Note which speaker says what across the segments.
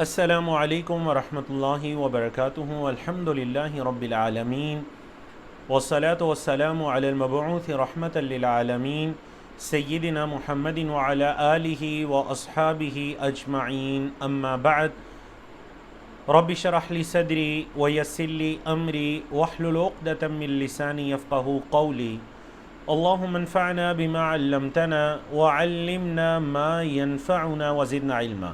Speaker 1: السلام علیکم ورحمۃ اللہ وبرکاتہ الحمد للہ رب العالمین والصلاة والسلام علی المبعوث رحمۃ للعالمین سیدنا محمد وعلی آلہ واصحابہ اجمعین اما بعد رب اشرح لی صدری ویسر لی امری واحلل عقدۃ من لسانی یفقہوا قولی اللہم انفعنا بما علمتنا وعلمنا ما ينفعنا وزدنا علما۔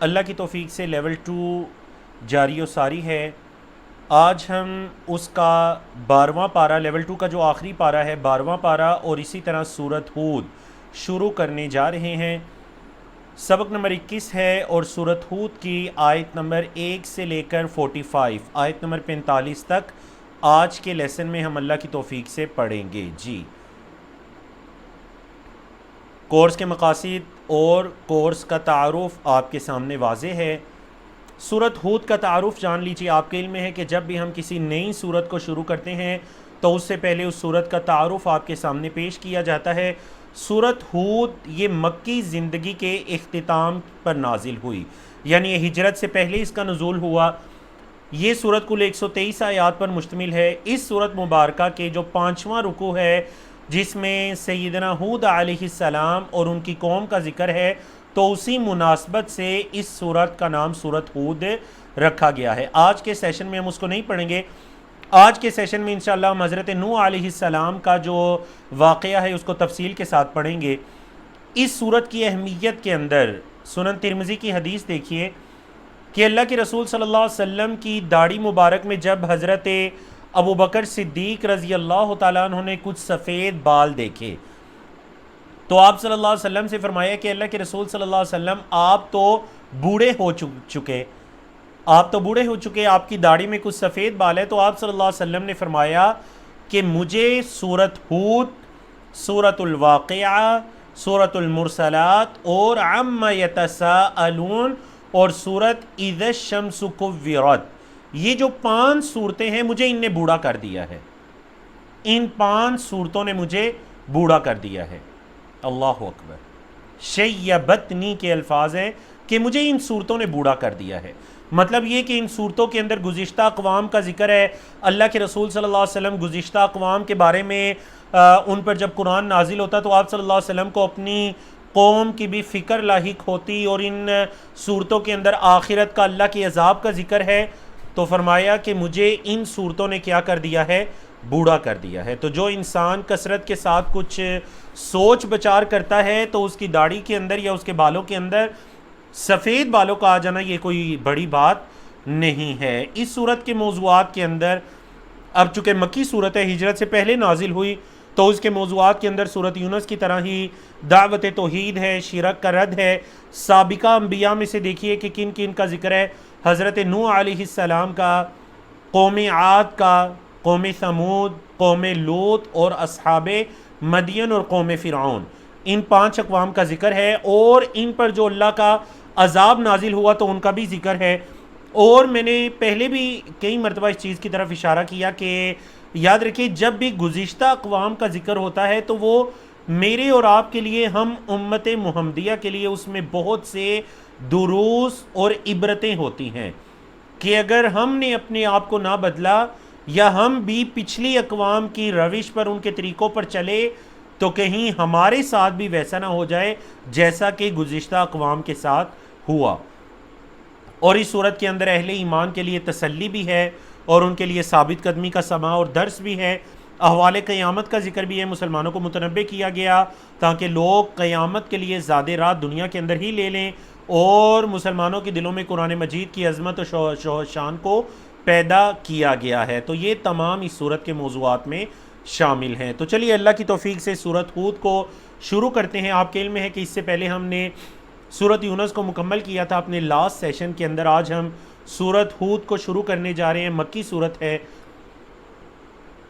Speaker 1: اللہ کی توفیق سے لیول 2 جاری و ساری ہے۔ آج ہم اس کا 12واں پارہ، لیول 2 کا جو آخری پارہ ہے 12واں پارہ، اور اسی طرح سورۃ ہود شروع کرنے جا رہے ہیں۔ سبق نمبر 21 ہے اور سورۃ ہود کی آیت نمبر 1 سے لے کر 45 آیت نمبر 45 تک آج کے لیسن میں ہم اللہ کی توفیق سے پڑھیں گے۔ جی، کورس کے مقاصد اور کورس کا تعارف آپ کے سامنے واضح ہے۔ سورۃ ہود کا تعارف جان لیجیے۔ آپ کے علم میں ہے کہ جب بھی ہم کسی نئی سورت کو شروع کرتے ہیں تو اس سے پہلے اس سورت کا تعارف آپ کے سامنے پیش کیا جاتا ہے۔ سورۃ ہود یہ مکی زندگی کے اختتام پر نازل ہوئی، یعنی ہجرت سے پہلے اس کا نزول ہوا۔ یہ سورت کل 123 آیات پر مشتمل ہے۔ اس سورت مبارکہ کے جو 5واں رکوع ہے، جس میں سیدنا ہود علیہ السلام اور ان کی قوم کا ذکر ہے، تو اسی مناسبت سے اس سورت کا نام سورۃ ہود رکھا گیا ہے۔ آج کے سیشن میں ہم اس کو نہیں پڑھیں گے۔ آج کے سیشن میں انشاءاللہ ہم حضرت نوح علیہ السلام کا جو واقعہ ہے اس کو تفصیل کے ساتھ پڑھیں گے۔ اس سورت کی اہمیت کے اندر سنن ترمذی کی حدیث دیکھیے کہ اللہ کے رسول صلی اللہ علیہ وسلم کی داڑھی مبارک میں جب حضرت ابو بکر صدیق رضی اللہ تعالیٰ عنہ نے کچھ سفید بال دیکھے تو آپ صلی اللہ علیہ وسلم سے فرمایا کہ اللہ کے رسول صلی اللہ علیہ وسلم آپ تو بوڑھے ہو چکے، آپ کی داڑھی میں کچھ سفید بال ہے۔ تو آپ صلی اللہ علیہ وسلم نے فرمایا کہ مجھے سورۃ ہود، سورۃ الواقعہ، سورۃ المرسلات اور عما یتساءلون اور سورۃ اذا الشمس کورت، یہ جو 5 صورتیں ہیں مجھے ان نے بوڑھا کر دیا ہے۔ ان 5 صورتوں نے مجھے بوڑھا کر دیا ہے۔ اللہ اکبر۔ شیبتنی کے الفاظ ہیں کہ مجھے ان صورتوں نے بوڑھا کر دیا ہے۔ مطلب یہ کہ ان صورتوں کے اندر گزشتہ اقوام کا ذکر ہے۔ اللہ کے رسول صلی اللہ علیہ وسلم گزشتہ اقوام کے بارے میں ان پر جب قرآن نازل ہوتا تو آپ صلی اللہ علیہ وسلم کو اپنی قوم کی بھی فکر لاحق ہوتی، اور ان صورتوں کے اندر آخرت کا، اللہ کے عذاب کا ذکر ہے، تو فرمایا کہ مجھے ان صورتوں نے کیا کر دیا ہے؟ بوڑھا کر دیا ہے۔ تو جو انسان کثرت کے ساتھ کچھ سوچ بچار کرتا ہے تو اس کی داڑھی کے اندر یا اس کے بالوں کے اندر سفید بالوں کا آ جانا یہ کوئی بڑی بات نہیں ہے۔ اس صورت کے موضوعات کے اندر، اب چونکہ مکی صورت ہے، ہجرت سے پہلے نازل ہوئی، تو اس کے موضوعات کے اندر سورۃ یونس کی طرح ہی دعوت توحید ہے، شرک کا رد ہے۔ سابقہ انبیاء میں سے دیکھیے کہ کن کن کا ذکر ہے۔ حضرت نوح علیہ السلام کا، قوم عاد کا، قوم ثمود، قوم لوط اور اصحاب مدین اور قوم فرعون، ان 5 اقوام کا ذکر ہے، اور ان پر جو اللہ کا عذاب نازل ہوا تو ان کا بھی ذکر ہے۔ اور میں نے پہلے بھی کئی مرتبہ اس چیز کی طرف اشارہ کیا کہ یاد رکھیے جب بھی گزشتہ اقوام کا ذکر ہوتا ہے تو وہ میرے اور آپ کے لیے، ہم امت محمدیہ کے لیے اس میں بہت سے دروس اور عبرتیں ہوتی ہیں کہ اگر ہم نے اپنے آپ کو نہ بدلا یا ہم بھی پچھلی اقوام کی روش پر، ان کے طریقوں پر چلے تو کہیں ہمارے ساتھ بھی ویسا نہ ہو جائے جیسا کہ گزشتہ اقوام کے ساتھ ہوا۔ اور اس صورت کے اندر اہل ایمان کے لیے تسلی بھی ہے، اور ان کے لیے ثابت قدمی کا سماع اور درس بھی ہے۔ احوال قیامت کا ذکر بھی ہے، مسلمانوں کو متنبہ کیا گیا تاکہ لوگ قیامت کے لیے زیادہ رات دنیا کے اندر ہی لے لیں، اور مسلمانوں کے دلوں میں قرآن مجید کی عظمت و شان کو پیدا کیا گیا ہے۔ تو یہ تمام اس صورت کے موضوعات میں شامل ہیں۔ تو چلیے اللہ کی توفیق سے سورۃ ہود کو شروع کرتے ہیں۔ آپ کے علم میں ہے کہ اس سے پہلے ہم نے سورۃ یونس کو مکمل کیا تھا اپنے لاسٹ سیشن کے اندر۔ آج ہم سورۃ ہود کو شروع کرنے جا رہے ہیں۔ مکی سورت ہے۔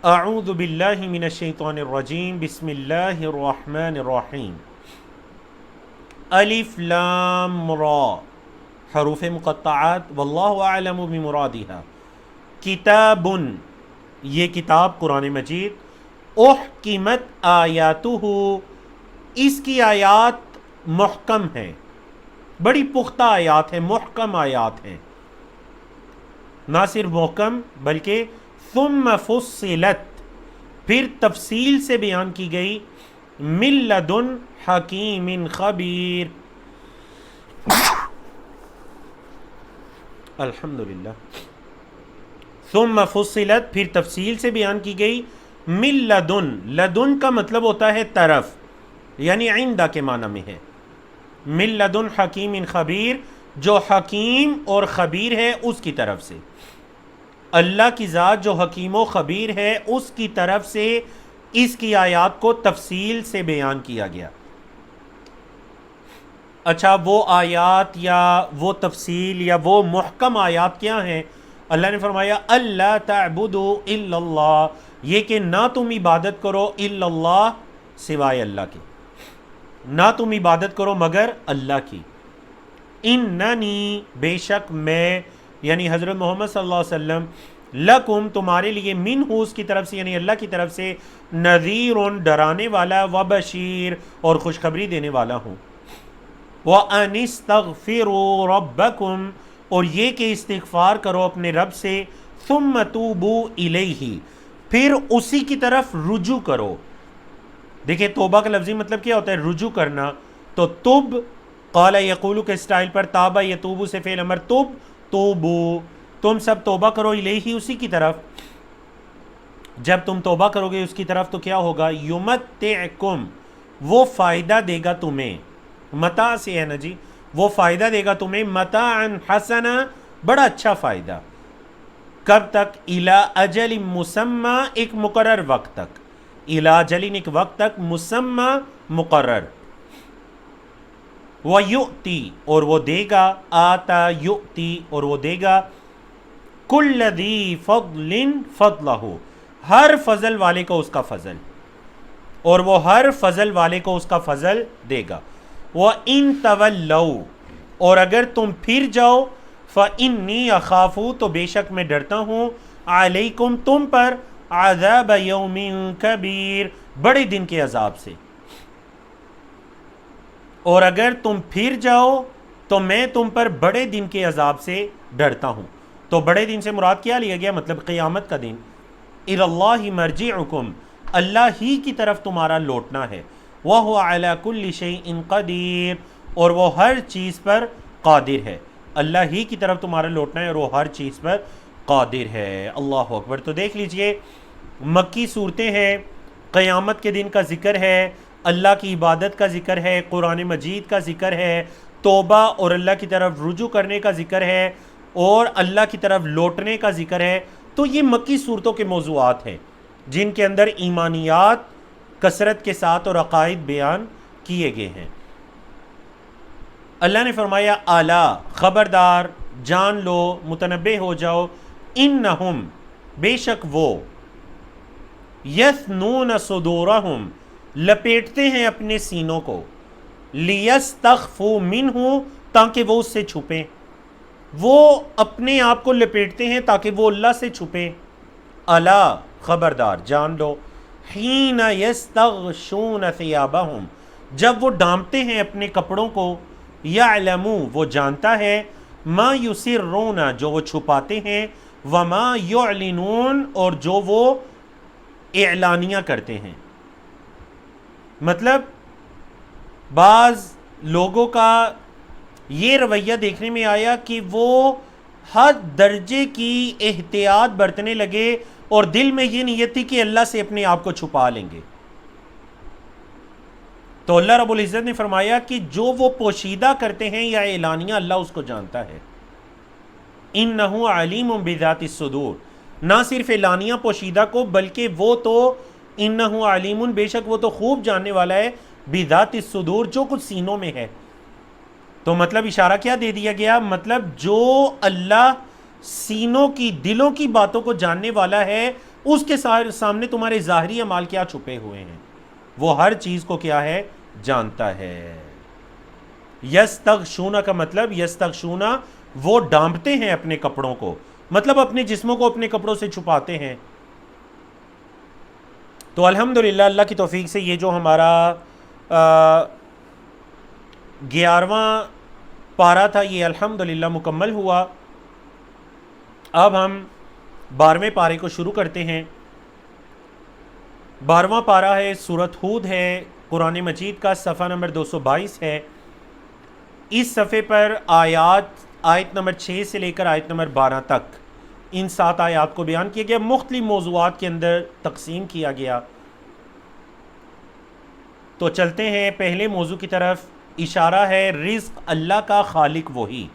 Speaker 1: اعوذ باللہ من الشیطان الرجیم، بسم اللہ الرحمن الرحیم۔ الف لام را، حروف مقطعات، واللہ اعلم بمرادها۔ کتاب، یہ کتاب قرآن مجید، احکمت آیاتہ، اس کی آیات محکم ہیں، بڑی پختہ آیات ہیں، محکم آیات ہیں، نہ صرف محکم بلکہ ثم فصلت پھر تفصیل سے بیان کی گئی، من لدن حکیم خبیر، الحمدللہ، ثم فصلت پھر تفصیل سے بیان کی گئی، من لدن، لدن کا مطلب ہوتا ہے طرف، یعنی عندہ کے معنی میں ہے، من لدن حکیم خبیر، جو حکیم اور خبیر ہے اس کی طرف سے، اللہ کی ذات جو حکیم و خبیر ہے اس کی طرف سے اس کی آیات کو تفصیل سے بیان کیا گیا۔ اچھا، وہ آیات یا وہ تفصیل یا وہ محکم آیات کیا ہیں؟ اللہ نے فرمایا اللہ تعبدوا الا اللہ، یہ کہ نہ تم عبادت کرو الا اللہ، سوائے اللہ کے، نہ تم عبادت کرو مگر اللہ کی، اننی، بے شک میں، یعنی حضرت محمد صلی اللہ علیہ وسلم، لکم، تمہارے لیے، منہ اس کی طرف سے یعنی اللہ کی طرف سے، نذیر، ڈرانے والا، وبشیر، اور خوشخبری دینے والا ہوں، وَأَنِ اسْتَغْفِرُوا رَبَّكُمْ، اور یہ کہ استغفار کرو اپنے رب سے، ثُمَّ تُوبُوا إِلَيْهِ، پھر اسی کی طرف رجوع کرو۔ دیکھیں توبہ کا لفظی مطلب کیا ہوتا ہے؟ رجوع کرنا۔ تو تب، قال یقول کے اسٹائل پر، تابہ یتوبو سے فعل امر، تب توبو، تم سب توبہ کرو، الیہ، اسی کی طرف۔ جب تم توبہ کرو گے اس کی طرف تو کیا ہوگا؟ یمتعکم، وہ فائدہ دے گا تمہیں، متاع سے ہے نا جی، وہ فائدہ دے گا تمہیں، متاعا حسنا، بڑا اچھا فائدہ، کب تک؟ الی اجل مسمی، ایک مقرر وقت تک، الی اجل، ایک وقت تک، مسمی، مقرر، وَيُؤْتِي، اور وہ دے گا، آتا یؤتی، اور وہ دے گا، کل ذی فضل فضلہ، ہر فضل والے کو اس کا فضل، اور وہ ہر فضل والے کو اس کا فضل دے گا۔ وَإِن تَوَلَّوْا، اور اگر تم پھر جاؤ، فَإِنِّي أَخَافُ، تو بے شک میں ڈرتا ہوں، عَلَيْكُمْ، تم پر، عَذَابَ يَوْمٍ كَبِيرٍ، بڑے دن کے عذاب سے، اور اگر تم پھر جاؤ تو میں تم پر بڑے دن کے عذاب سے ڈرتا ہوں۔ تو بڑے دن سے مراد کیا لیا گیا؟ مطلب قیامت کا دن۔ اِلَى اللَّهِ مَرْجِعُكُمْ، اللہ ہی کی طرف تمہارا لوٹنا ہے، وَهُوَ عَلَى كُلِّ شَيْءٍ قَدِيرٌ، اور وہ ہر چیز پر قادر ہے، اللہ ہی کی طرف تمہارا لوٹنا ہے اور وہ ہر چیز پر قادر ہے۔ اللہ اکبر۔ تو دیکھ لیجئے، مکی صورتیں ہیں، قیامت کے دن کا ذکر ہے، اللہ کی عبادت کا ذکر ہے، قرآن مجید کا ذکر ہے، توبہ اور اللہ کی طرف رجوع کرنے کا ذکر ہے، اور اللہ کی طرف لوٹنے کا ذکر ہے۔ تو یہ مکی صورتوں کے موضوعات ہیں جن کے اندر ایمانیات کثرت کے ساتھ اور عقائد بیان کیے گئے ہیں۔ اللہ نے فرمایا اعلیٰ، خبردار، جان لو، متنبہ ہو جاؤ، انہم، بے شک وہ، یثنون صدورہم، لپیٹتے ہیں اپنے سینوں کو، لیستخفوا منہ، تاکہ وہ اس سے چھپیں، وہ اپنے آپ کو لپیٹتے ہیں تاکہ وہ اللہ سے چھپیں۔ الا، خبردار، جان لو، حین یستغشون ثیابہم، جب وہ ڈانپتے ہیں اپنے کپڑوں کو، یعلمو، وہ جانتا ہے، ما یسرون، جو وہ چھپاتے ہیں، وما یعلنون، اور جو وہ اعلانیہ کرتے ہیں۔ مطلب بعض لوگوں کا یہ رویہ دیکھنے میں آیا کہ وہ حد درجے کی احتیاط برتنے لگے اور دل میں یہ نیت تھی کہ اللہ سے اپنے آپ کو چھپا لیں گے۔ تو اللہ رب العزت نے فرمایا کہ جو وہ پوشیدہ کرتے ہیں یا اعلانیہ، اللہ اس کو جانتا ہے۔ انہ علیم بذات الصدور، نہ صرف اعلانیہ پوشیدہ کو بلکہ وہ تو انہ علیم، بے شک وہ تو خوب جاننے والا ہے، بذات الصدور، جو کچھ سینوں میں ہے۔ تو مطلب اشارہ کیا دے دیا گیا؟ مطلب جو اللہ سینوں کی، دلوں کی باتوں کو جاننے والا ہے، اس کے سامنے تمہارے ظاہری اعمال کیا چھپے ہوئے ہیں، وہ ہر چیز کو کیا ہے؟ جانتا ہے۔ یستغشون کا مطلب، یستغشون، وہ ڈانپتے ہیں اپنے کپڑوں کو، مطلب اپنے جسموں کو اپنے کپڑوں سے چھپاتے ہیں۔ تو الحمدللہ اللہ کی توفیق سے یہ جو ہمارا 11واں پارہ تھا یہ الحمدللہ مکمل ہوا۔ اب ہم 12ویں پارے کو شروع کرتے ہیں۔ 12واں پارہ ہے، سورۃ ہود ہے، قرآن مجید کا صفحہ نمبر 222 ہے۔ اس صفحے پر آیت نمبر 6 سے لے کر آیت نمبر 12 تک ان 7 آیات کو بیان کیا گیا، مختلف موضوعات کے اندر تقسیم کیا گیا۔ تو چلتے ہیں پہلے موضوع کی طرف۔ اشارہ ہے رزق اللہ کا خالق وہی۔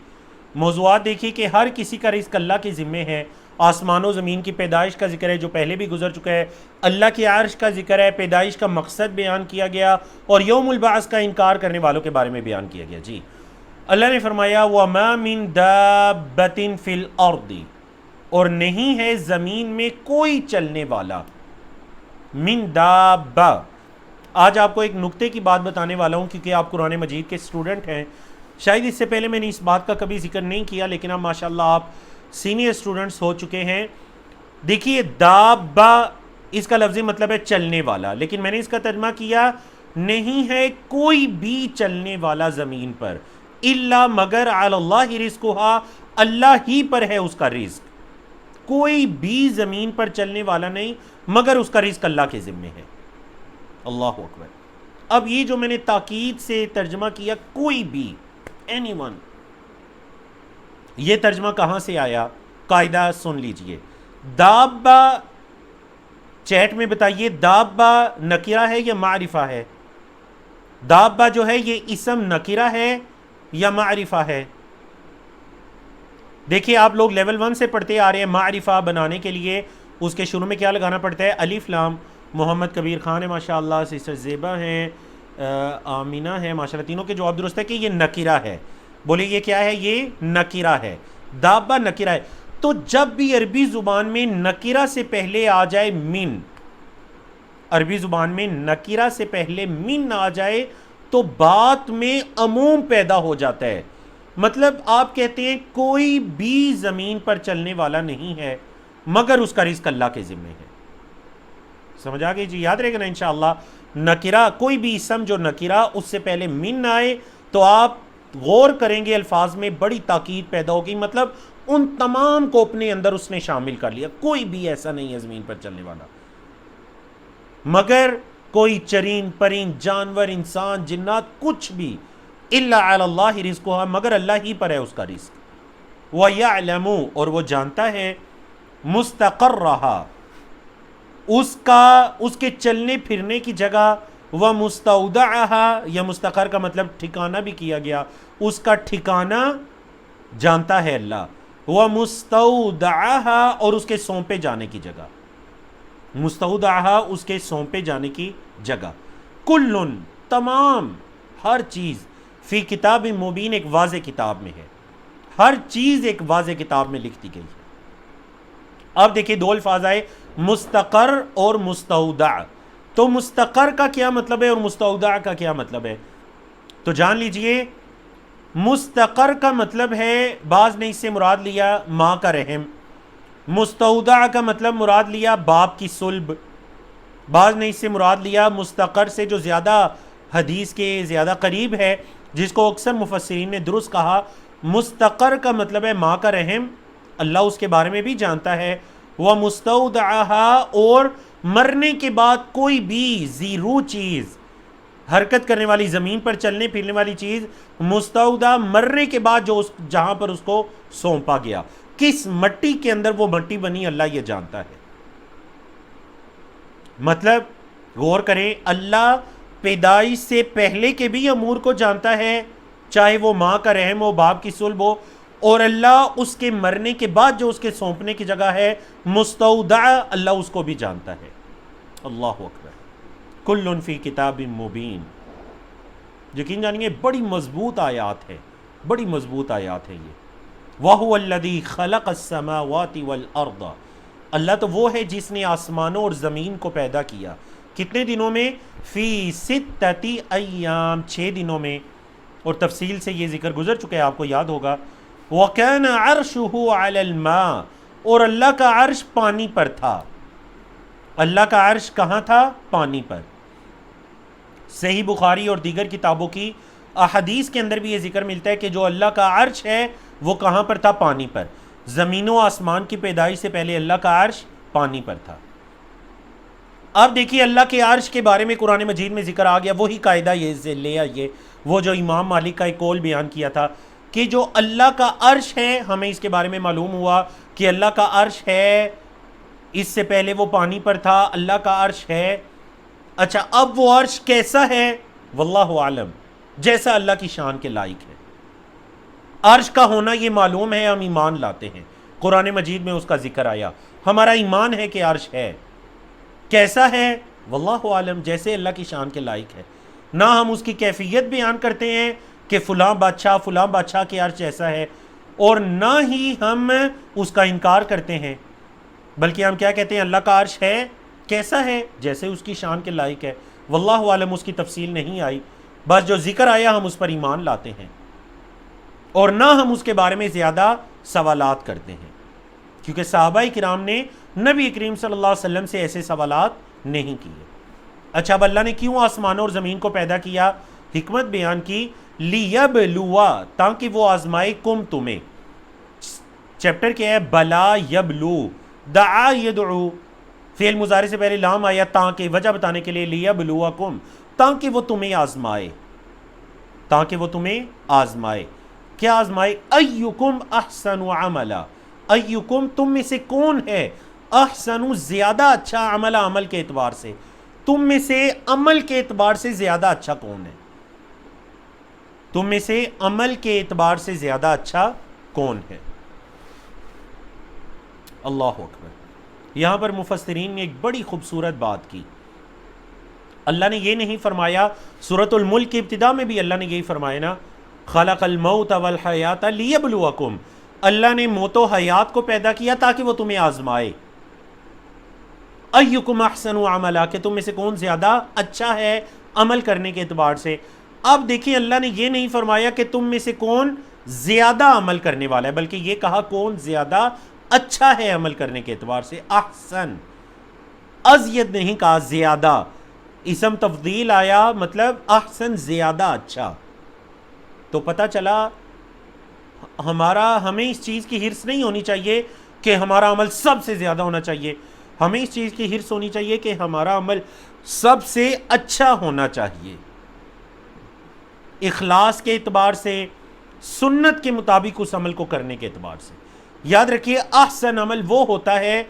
Speaker 1: موضوعات دیکھیے کہ ہر کسی کا رزق اللہ کے ذمے ہے۔ آسمان و زمین کی پیدائش کا ذکر ہے جو پہلے بھی گزر چکا ہے، اللہ کے عرش کا ذکر ہے، پیدائش کا مقصد بیان کیا گیا، اور یوم البعث کا انکار کرنے والوں کے بارے میں بیان کیا گیا۔ جی اللہ نے فرمایا وَمَا مِن دَابَّةٍ فِي الْأَرْضِ، اور نہیں ہے زمین میں کوئی چلنے والا، من دابہ۔ آج آپ کو ایک نکتے کی بات بتانے والا ہوں کیونکہ آپ قرآن مجید کے اسٹوڈنٹ ہیں۔ شاید اس سے پہلے میں نے اس بات کا کبھی ذکر نہیں کیا، لیکن اب ماشاءاللہ آپ سینئر اسٹوڈنٹس ہو چکے ہیں۔ دیکھیے دابہ اس کا لفظی مطلب ہے چلنے والا، لیکن میں نے اس کا ترجمہ کیا نہیں ہے کوئی بھی چلنے والا زمین پر، الا مگر علی اللہ رزقھا، اللہ ہی پر ہے اس کا رزق۔ کوئی بھی زمین پر چلنے والا نہیں مگر اس کا رزق اللہ کے ذمے ہے۔ اللہ اکبر۔ اب یہ جو میں نے تاکید سے ترجمہ کیا کوئی بھی، اینی ون، یہ ترجمہ کہاں سے آیا؟ قاعدہ سن لیجئے۔ دابہ، چیٹ میں بتائیے دابہ نکرہ ہے یا معرفہ ہے؟ دابہ جو ہے یہ اسم نکرہ ہے یا معرفہ ہے؟ دیکھیے آپ لوگ لیول 1 سے پڑھتے آ رہے ہیں، معرفہ بنانے کے لیے اس کے شروع میں کیا لگانا پڑتا ہے؟ الف لام۔ محمد کبیر خان ہے ماشاءاللہ، سسٹر زیبا ہیں، آمینہ ہے ماشاءاللہ، تینوں کے جواب درست ہے کہ یہ نکرہ ہے۔ بولے یہ کیا ہے؟ یہ نکرہ ہے، دابہ نکرہ ہے۔ تو جب بھی عربی زبان میں نکرہ سے پہلے آ جائے من، عربی زبان میں نکرہ سے پہلے من آ جائے تو بات میں عموم پیدا ہو جاتا ہے۔ مطلب آپ کہتے ہیں کوئی بھی زمین پر چلنے والا نہیں ہے مگر اس کا رزق اللہ کے ذمے ہے۔ سمجھ آ گئی جی؟ یاد رہے گا نا انشاءاللہ۔ نکرہ کوئی بھی اسم جو نکرہ اس سے پہلے من آئے تو آپ غور کریں گے الفاظ میں بڑی تاکید پیدا ہوگی، مطلب ان تمام کو اپنے اندر اس نے شامل کر لیا، کوئی بھی ایسا نہیں ہے زمین پر چلنے والا مگر کوئی چرین پرین جانور انسان جنات کچھ بھی، الا علی اللہ رزقھا، مگر اللہ ہی پر ہے اس کا رزق۔ وَيَعْلَمُ، اور وہ جانتا ہے، مستقرہا، اس کے چلنے پھرنے کی جگہ، وَمُسْتَوْدَعَهَا، یا مستقر کا مطلب ٹھکانہ بھی کیا گیا، اس کا ٹھکانہ جانتا ہے اللہ، وَمُسْتَوْدَعَهَا، اور اس کے سونپے جانے کی جگہ، مستودعها اس کے سونپے جانے کی جگہ، کلن تمام ہر چیز، فی کتاب مبین ایک واضح کتاب میں ہے، ہر چیز ایک واضح کتاب میں لکھ دی گئی ہے۔ اب دیکھیں دو الفاظ آئے، مستقر اور مستودع۔ تو مستقر کا کیا مطلب ہے اور مستودع کا کیا مطلب ہے؟ تو جان لیجئے، مستقر کا مطلب ہے بعض نے اس سے مراد لیا ماں کا رحم، مستودع کا مطلب مراد لیا باپ کی صلب، بعض نے اس سے مراد لیا مستقر سے جو زیادہ حدیث کے زیادہ قریب ہے، جس کو اکثر مفسرین نے درست کہا، مستقر کا مطلب ہے ماں کا رحم، اللہ اس کے بارے میں بھی جانتا ہے، وَمُسْتَوْدَعَهَا، اور مرنے کے بعد کوئی بھی ذی روح چیز، حرکت کرنے والی زمین پر چلنے پھرنے والی چیز، مستودع مرنے کے بعد جو جہاں پر اس کو سونپا گیا، کس مٹی کے اندر وہ مٹی بنی اللہ یہ جانتا ہے۔ مطلب غور کریں، اللہ پیدائش سے پہلے کے بھی امور کو جانتا ہے، چاہے وہ ماں کا رحم ہو، باپ کی صلب ہو، اور اللہ اس کے مرنے کے بعد جو اس کے سونپنے کی جگہ ہے مستودع، اللہ اس کو بھی جانتا ہے۔ اللہ اکبر۔ کل فی کتاب مبین، یقین جانیے بڑی مضبوط آیات ہے، بڑی مضبوط آیات ہے یہ۔ وَهُوَ الَّذِي خَلَقَ السَّمَاوَاتِ وَالْأَرْضَ، اللہ تو وہ ہے جس نے آسمانوں اور زمین کو پیدا کیا، کتنے دنوں میں؟ فی ستۃ ایام، 6 دنوں میں، اور تفصیل سے یہ ذکر گزر چکا ہے، آپ کو یاد ہوگا۔ وَكَانَ عَرْشُهُ عَلَى الْمَاءِ، اور اللہ کا عرش پانی پر تھا، اللہ کا عرش کہاں تھا؟ پانی پر۔ صحیح بخاری اور دیگر کتابوں کی احادیث کے اندر بھی یہ ذکر ملتا ہے کہ جو اللہ کا عرش ہے وہ کہاں پر تھا؟ پانی پر. زمین و آسمان کی پیدائش سے پہلے اللہ کا عرش پانی پر تھا. اب دیکھیے اللہ کے عرش کے بارے میں قرآن مجید میں ذکر آ گیا. وہی قاعدہ یہ لے آئیے وہ جو امام مالک کا ایک قول بیان کیا تھا کہ جو اللہ کا عرش ہے، ہمیں اس کے بارے میں معلوم ہوا کہ اللہ کا عرش ہے، اس سے پہلے وہ پانی پر تھا، اللہ کا عرش ہے. اچھا اب وہ عرش کیسا ہے؟ واللہ عالم، جیسا اللہ کی شان کے لائق ہے. عرش کا ہونا یہ معلوم ہے، ہم ایمان لاتے ہیں، قرآن مجید میں اس کا ذکر آیا، ہمارا ایمان ہے کہ عرش ہے. کیسا ہے؟ واللہ عالم، جیسے اللہ کی شان کے لائق ہے. نہ ہم اس کی کیفیت بیان کرتے ہیں کہ فلاں بادشاہ کے عرش جیسا ہے، اور نہ ہی ہم اس کا انکار کرتے ہیں، بلکہ ہم کیا کہتے ہیں؟ اللہ کا عرش ہے، کیسا ہے؟ جیسے اس کی شان کے لائق ہے. واللہ عالم، اس کی تفصیل نہیں آئی، بس جو ذکر آیا ہم اس پر ایمان لاتے ہیں، اور نہ ہم اس کے بارے میں زیادہ سوالات کرتے ہیں، کیونکہ صحابہ کرام نے نبی کریم صلی اللہ علیہ وسلم سے ایسے سوالات نہیں کیے. اچھا اب اللہ نے کیوں آسمان اور زمین کو پیدا کیا؟ حکمت بیان کی، لیبلوا، تاکہ وہ آزمائے کم تمہیں. چیپٹر کیا ہے؟ بلا یبلو، دعا یدعو، فعل مضارع سے پہلے لام آیا تاکہ، وجہ بتانے کے لیے، لیبلوکم، تاکہ وہ تمہیں آزمائے، تاکہ وہ تمہیں آزمائے. کیا آزمائے؟ ایکم احسن عملا، ایکم تم میں سے کون ہے، احسن زیادہ اچھا، عملا عمل کے اعتبار سے، تم میں سے عمل کے اعتبار سے زیادہ اچھا کون ہے، تم میں سے عمل کے اعتبار سے زیادہ اچھا کون ہے. اللہ اکبر. یہاں پر مفسرین نے ایک بڑی خوبصورت بات کی. اللہ نے یہ نہیں فرمایا، سورۃ الملک کی ابتدا میں بھی اللہ نے یہی فرمایا نا، خلق الموت والحیات لیبلوکم، اللہ نے موت و حیات کو پیدا کیا تاکہ وہ تمہیں آزمائے. ایکم احسن عملا، کہ تم میں سے کون زیادہ اچھا ہے عمل کرنے کے اعتبار سے. اب دیکھیں اللہ نے یہ نہیں فرمایا کہ تم میں سے کون زیادہ عمل کرنے والا ہے، بلکہ یہ کہا کون زیادہ اچھا ہے عمل کرنے کے اعتبار سے. احسن، ازید نہیں کہا، زیادہ، اسم تفضیل آیا، مطلب احسن زیادہ اچھا. تو پتہ چلا ہمیں اس چیز کی حرص نہیں ہونی چاہیے کہ ہمارا عمل سب سے زیادہ ہونا چاہیے، ہمیں اس چیز کی حرص ہونی چاہیے کہ ہمارا عمل سب سے اچھا ہونا چاہیے، اخلاص کے اعتبار سے، سنت کے مطابق اس عمل کو کرنے کے اعتبار سے. یاد رکھیے احسن عمل وہ ہوتا ہے،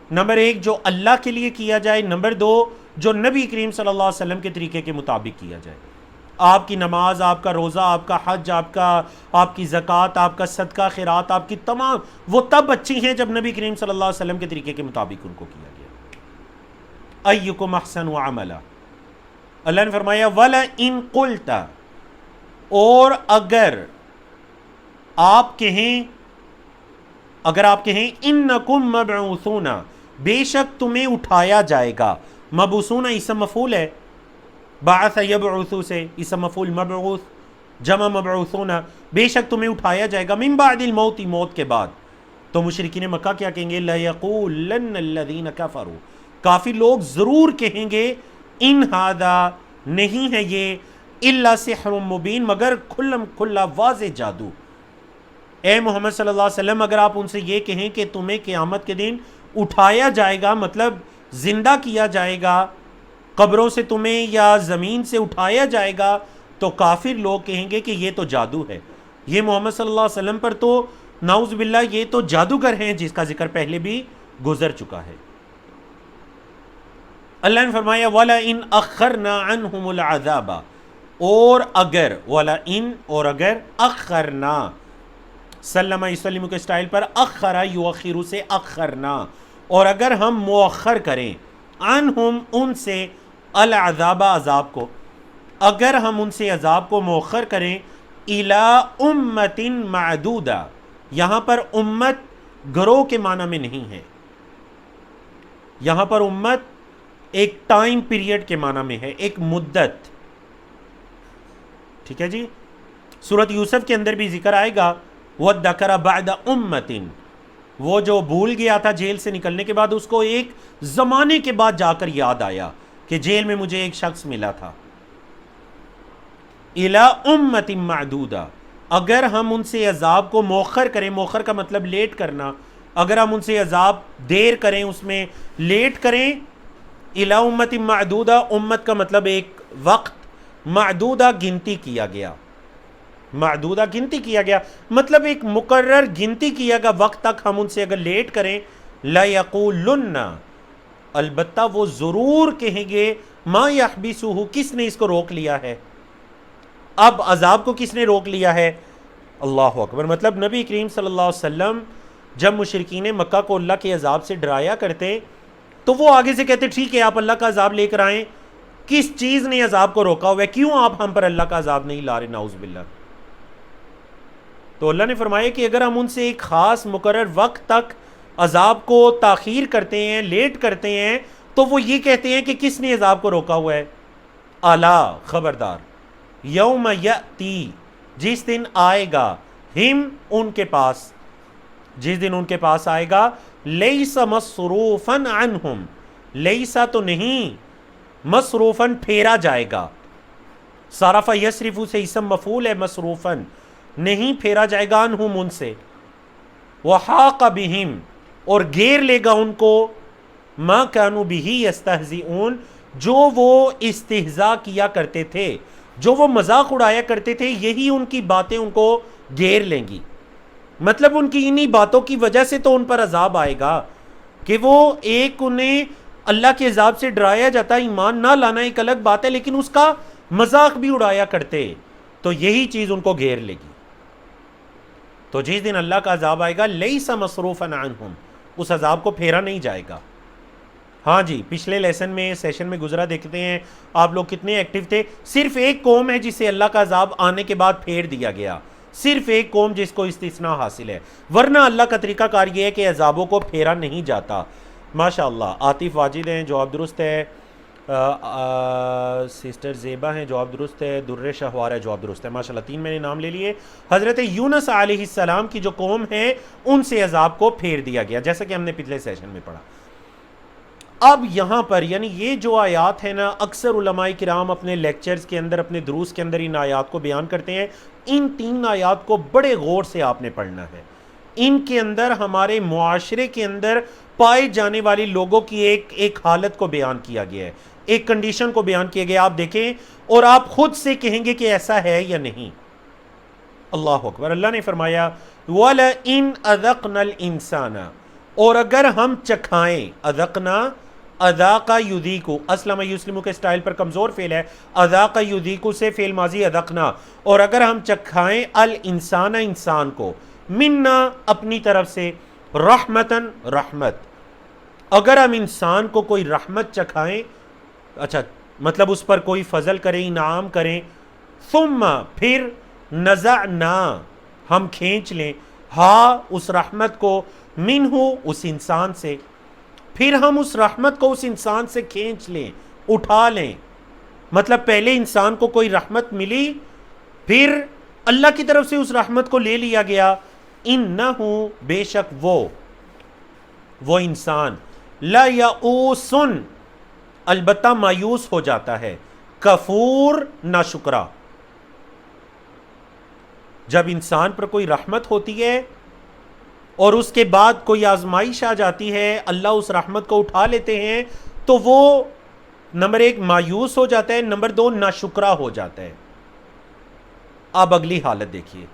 Speaker 1: نمبر ایک جو اللہ کے لیے کیا جائے، نمبر دو جو نبی کریم صلی اللہ علیہ وسلم کے طریقے کے مطابق کیا جائے. آپ کی نماز، آپ کا روزہ، آپ کا حج، آپ کی زکوٰۃ، آپ کا صدقہ خیرات، آپ کی تمام وہ تب اچھی ہیں جب نبی کریم صلی اللہ علیہ وسلم کے طریقے کے مطابق ان کو کیا گیا. ایکم احسن عملا، اللہ نے فرمایا وَلَئِن قُلْتَ، اور اگر آپ کہیں اِنَّكُمْ مَبْعُوثُونَ، بے شک تمہیں اٹھایا جائے گا. مبعوثون اسم مفعول ہے، بعث یبعث سے، اسم مفعول مبعوث، جمع مبعوثون، بے شک تمہیں اٹھایا جائے گا، من بعد الموت، موت کے بعد. تو مشرکین مکہ کیا کہیں گے؟ لَيَقُولَنَّ الَّذِينَ كَفَرُوا، کافی لوگ ضرور کہیں گے، ان ھذا، نہیں ہے یہ، الا سحر مبین، مگر کھلا واضح جادو. اے محمد صلی اللہ علیہ وسلم اگر آپ ان سے یہ کہیں کہ تمہیں قیامت کے دن اٹھایا جائے گا، مطلب زندہ کیا جائے گا، قبروں سے تمہیں یا زمین سے اٹھایا جائے گا، تو کافر لوگ کہیں گے کہ یہ تو جادو ہے، یہ محمد صلی اللہ علیہ وسلم پر تو نعوذ باللہ یہ تو جادوگر ہیں، جس کا ذکر پہلے بھی گزر چکا ہے. اللہ نے فرمایا وَلَئِنْ أَخَّرْنَا عَنْهُمُ الْعَذَابَ، اور اگر اخرنا، سلم یسلم کے اسٹائل پر، اخرا یؤخر سے اخرنا، اور اگر ہم مؤخر کریں، عنہم ان سے، العذاب عذاب کو، اگر ہم ان سے عذاب کو مؤخر کریں، الی امت معدودہ، یہاں پر امت گروہ کے معنی میں نہیں ہے، یہاں پر امت ایک ٹائم پیریڈ کے معنی میں ہے، ایک مدت. ٹھیک ہے جی. سورۃ یوسف کے اندر بھی ذکر آئے گا وَذَّكَرَ بَعْدَ أُمَّةٍ، وہ جو بھول گیا تھا جیل سے نکلنے کے بعد، اس کو ایک زمانے کے بعد جا کر یاد آیا کہ جیل میں مجھے ایک شخص ملا تھا. الی امت معدودہ، اگر ہم ان سے عذاب کو مؤخر کریں، مؤخر کا مطلب لیٹ کرنا، اگر ہم ان سے عذاب دیر کریں، اس میں لیٹ کریں، الی امت معدودہ، امت کا مطلب ایک وقت، معدودہ گنتی کیا گیا، معدودہ گنتی کیا گیا مطلب ایک مقرر گنتی کیا گیا وقت تک ہم ان سے اگر لیٹ کریں، لَيَقُولُنَّ، البتہ وہ ضرور کہیں گے، ما يحبسه، کس نے اس کو روک لیا ہے، اب عذاب کو کس نے روک لیا ہے، اللہ اکبر۔ مطلب نبی کریم صلی اللہ علیہ وسلم جب مشرکین مکہ کو اللہ کے عذاب سے ڈرایا کرتے تو وہ آگے سے کہتے ٹھیک ہے آپ اللہ کا عذاب لے کر آئیں، کس چیز نے عذاب کو روکا ہوا ہے، کیوں آپ ہم پر اللہ کا عذاب نہیں لا رہے، نعوذ باللہ۔ تو اللہ نے فرمایا کہ اگر ہم ان سے ایک خاص مقرر وقت تک عذاب کو تاخیر کرتے ہیں، لیٹ کرتے ہیں، تو وہ یہ کہتے ہیں کہ کس نے عذاب کو روکا ہوا ہے، الا، خبردار، یوم یأتی، جس دن آئے گا، ہم، ان کے پاس، جس دن ان کے پاس آئے گا، لیس مصروفا عنہم، لیسا تو نہیں، مصروفا پھیرا جائے گا، صرف یصرف سے اسم مفعول ہے، مصروفا نہیں پھیرا جائے گا، عنہم ان سے، وحاق بہم، اور گھیر لے گا ان کو، ما کانوا بہ یستہزئون، جو وہ استہزاء کیا کرتے تھے، جو وہ مذاق اڑایا کرتے تھے، یہی ان کی باتیں ان کو گھیر لیں گی، مطلب ان کی انہی باتوں کی وجہ سے تو ان پر عذاب آئے گا کہ وہ ایک انہیں اللہ کے عذاب سے ڈرایا جاتا، ایمان نہ لانا ایک الگ بات ہے، لیکن اس کا مذاق بھی اڑایا کرتے، تو یہی چیز ان کو گھیر لے گی۔ تو جس دن اللہ کا عذاب آئے گا، لیس مصروفا عنہم، اس عذاب کو پھیرا نہیں جائے گا۔ ہاں جی، پچھلے سیشن میں گزرا، دیکھتے ہیں آپ لوگ کتنے ایکٹیو تھے، صرف ایک قوم ہے جسے اللہ کا عذاب آنے کے بعد پھیر دیا گیا، صرف ایک قوم جس کو استثناء حاصل ہے، ورنہ اللہ کا طریقہ کار یہ ہے کہ عذابوں کو پھیرا نہیں جاتا۔ ماشاءاللہ، عاطف واجد ہیں، جواب درست ہے، سسٹر زیبا ہیں، جواب درست ہے، در شہوار ہے، جواب درست ہے، ماشاءاللہ 3 میں نے نام لے لیے۔ حضرت یونس علیہ السلام کی جو قوم ہے ان سے عذاب کو پھیر دیا گیا، جیسا کہ ہم نے پچھلے سیشن میں پڑھا۔ اب یہاں پر یعنی یہ جو آیات ہیں نا، اکثر علماء کرام اپنے لیکچرز کے اندر، اپنے دروس کے اندر ان آیات کو بیان کرتے ہیں، ان 3 آیات کو بڑے غور سے آپ نے پڑھنا ہے۔ ان کے اندر ہمارے معاشرے کے اندر پائے جانے والی لوگوں کی ایک حالت کو بیان کیا گیا ہے، ایک کنڈیشن کو بیان کیا گیا، آپ دیکھیں اور آپ خود سے کہیں گے کہ ایسا ہے یا نہیں۔ اللہ اکبر۔ اللہ نے فرمایا وَلَئِنْ أَذَقْنَا الْإِنسَانَ، اور اگر ہم چکھائیں، اذقنا، اذاق یذیق، اسلم یسلم کے سٹائل پر کمزور فعل ہے، اذاق یذیق سے فعل ماضی اذقنا، اور اگر ہم چکھائیں الانسان، انسان کو، منا، اپنی طرف سے، رحمتن، رحمت، اگر ہم انسان کو کوئی رحمت چکھائیں، اچھا مطلب اس پر کوئی فضل کریں، انعام کریں، ثم، پھر، نزعنا، ہم کھینچ لیں، ہاں اس رحمت کو، منہ، اس انسان سے، پھر ہم اس رحمت کو اس انسان سے کھینچ لیں، اٹھا لیں، مطلب پہلے انسان کو کوئی رحمت ملی، پھر اللہ کی طرف سے اس رحمت کو لے لیا گیا، انہ، بے شک وہ انسان، لا یئوس، البتہ مایوس ہو جاتا ہے، کفور، ناشکرا۔ جب انسان پر کوئی رحمت ہوتی ہے اور اس کے بعد کوئی آزمائش آ جاتی ہے، اللہ اس رحمت کو اٹھا لیتے ہیں، تو وہ نمبر 1 مایوس ہو جاتا ہے، نمبر 2 ناشکرا ہو جاتا ہے۔ اب اگلی حالت دیکھیے،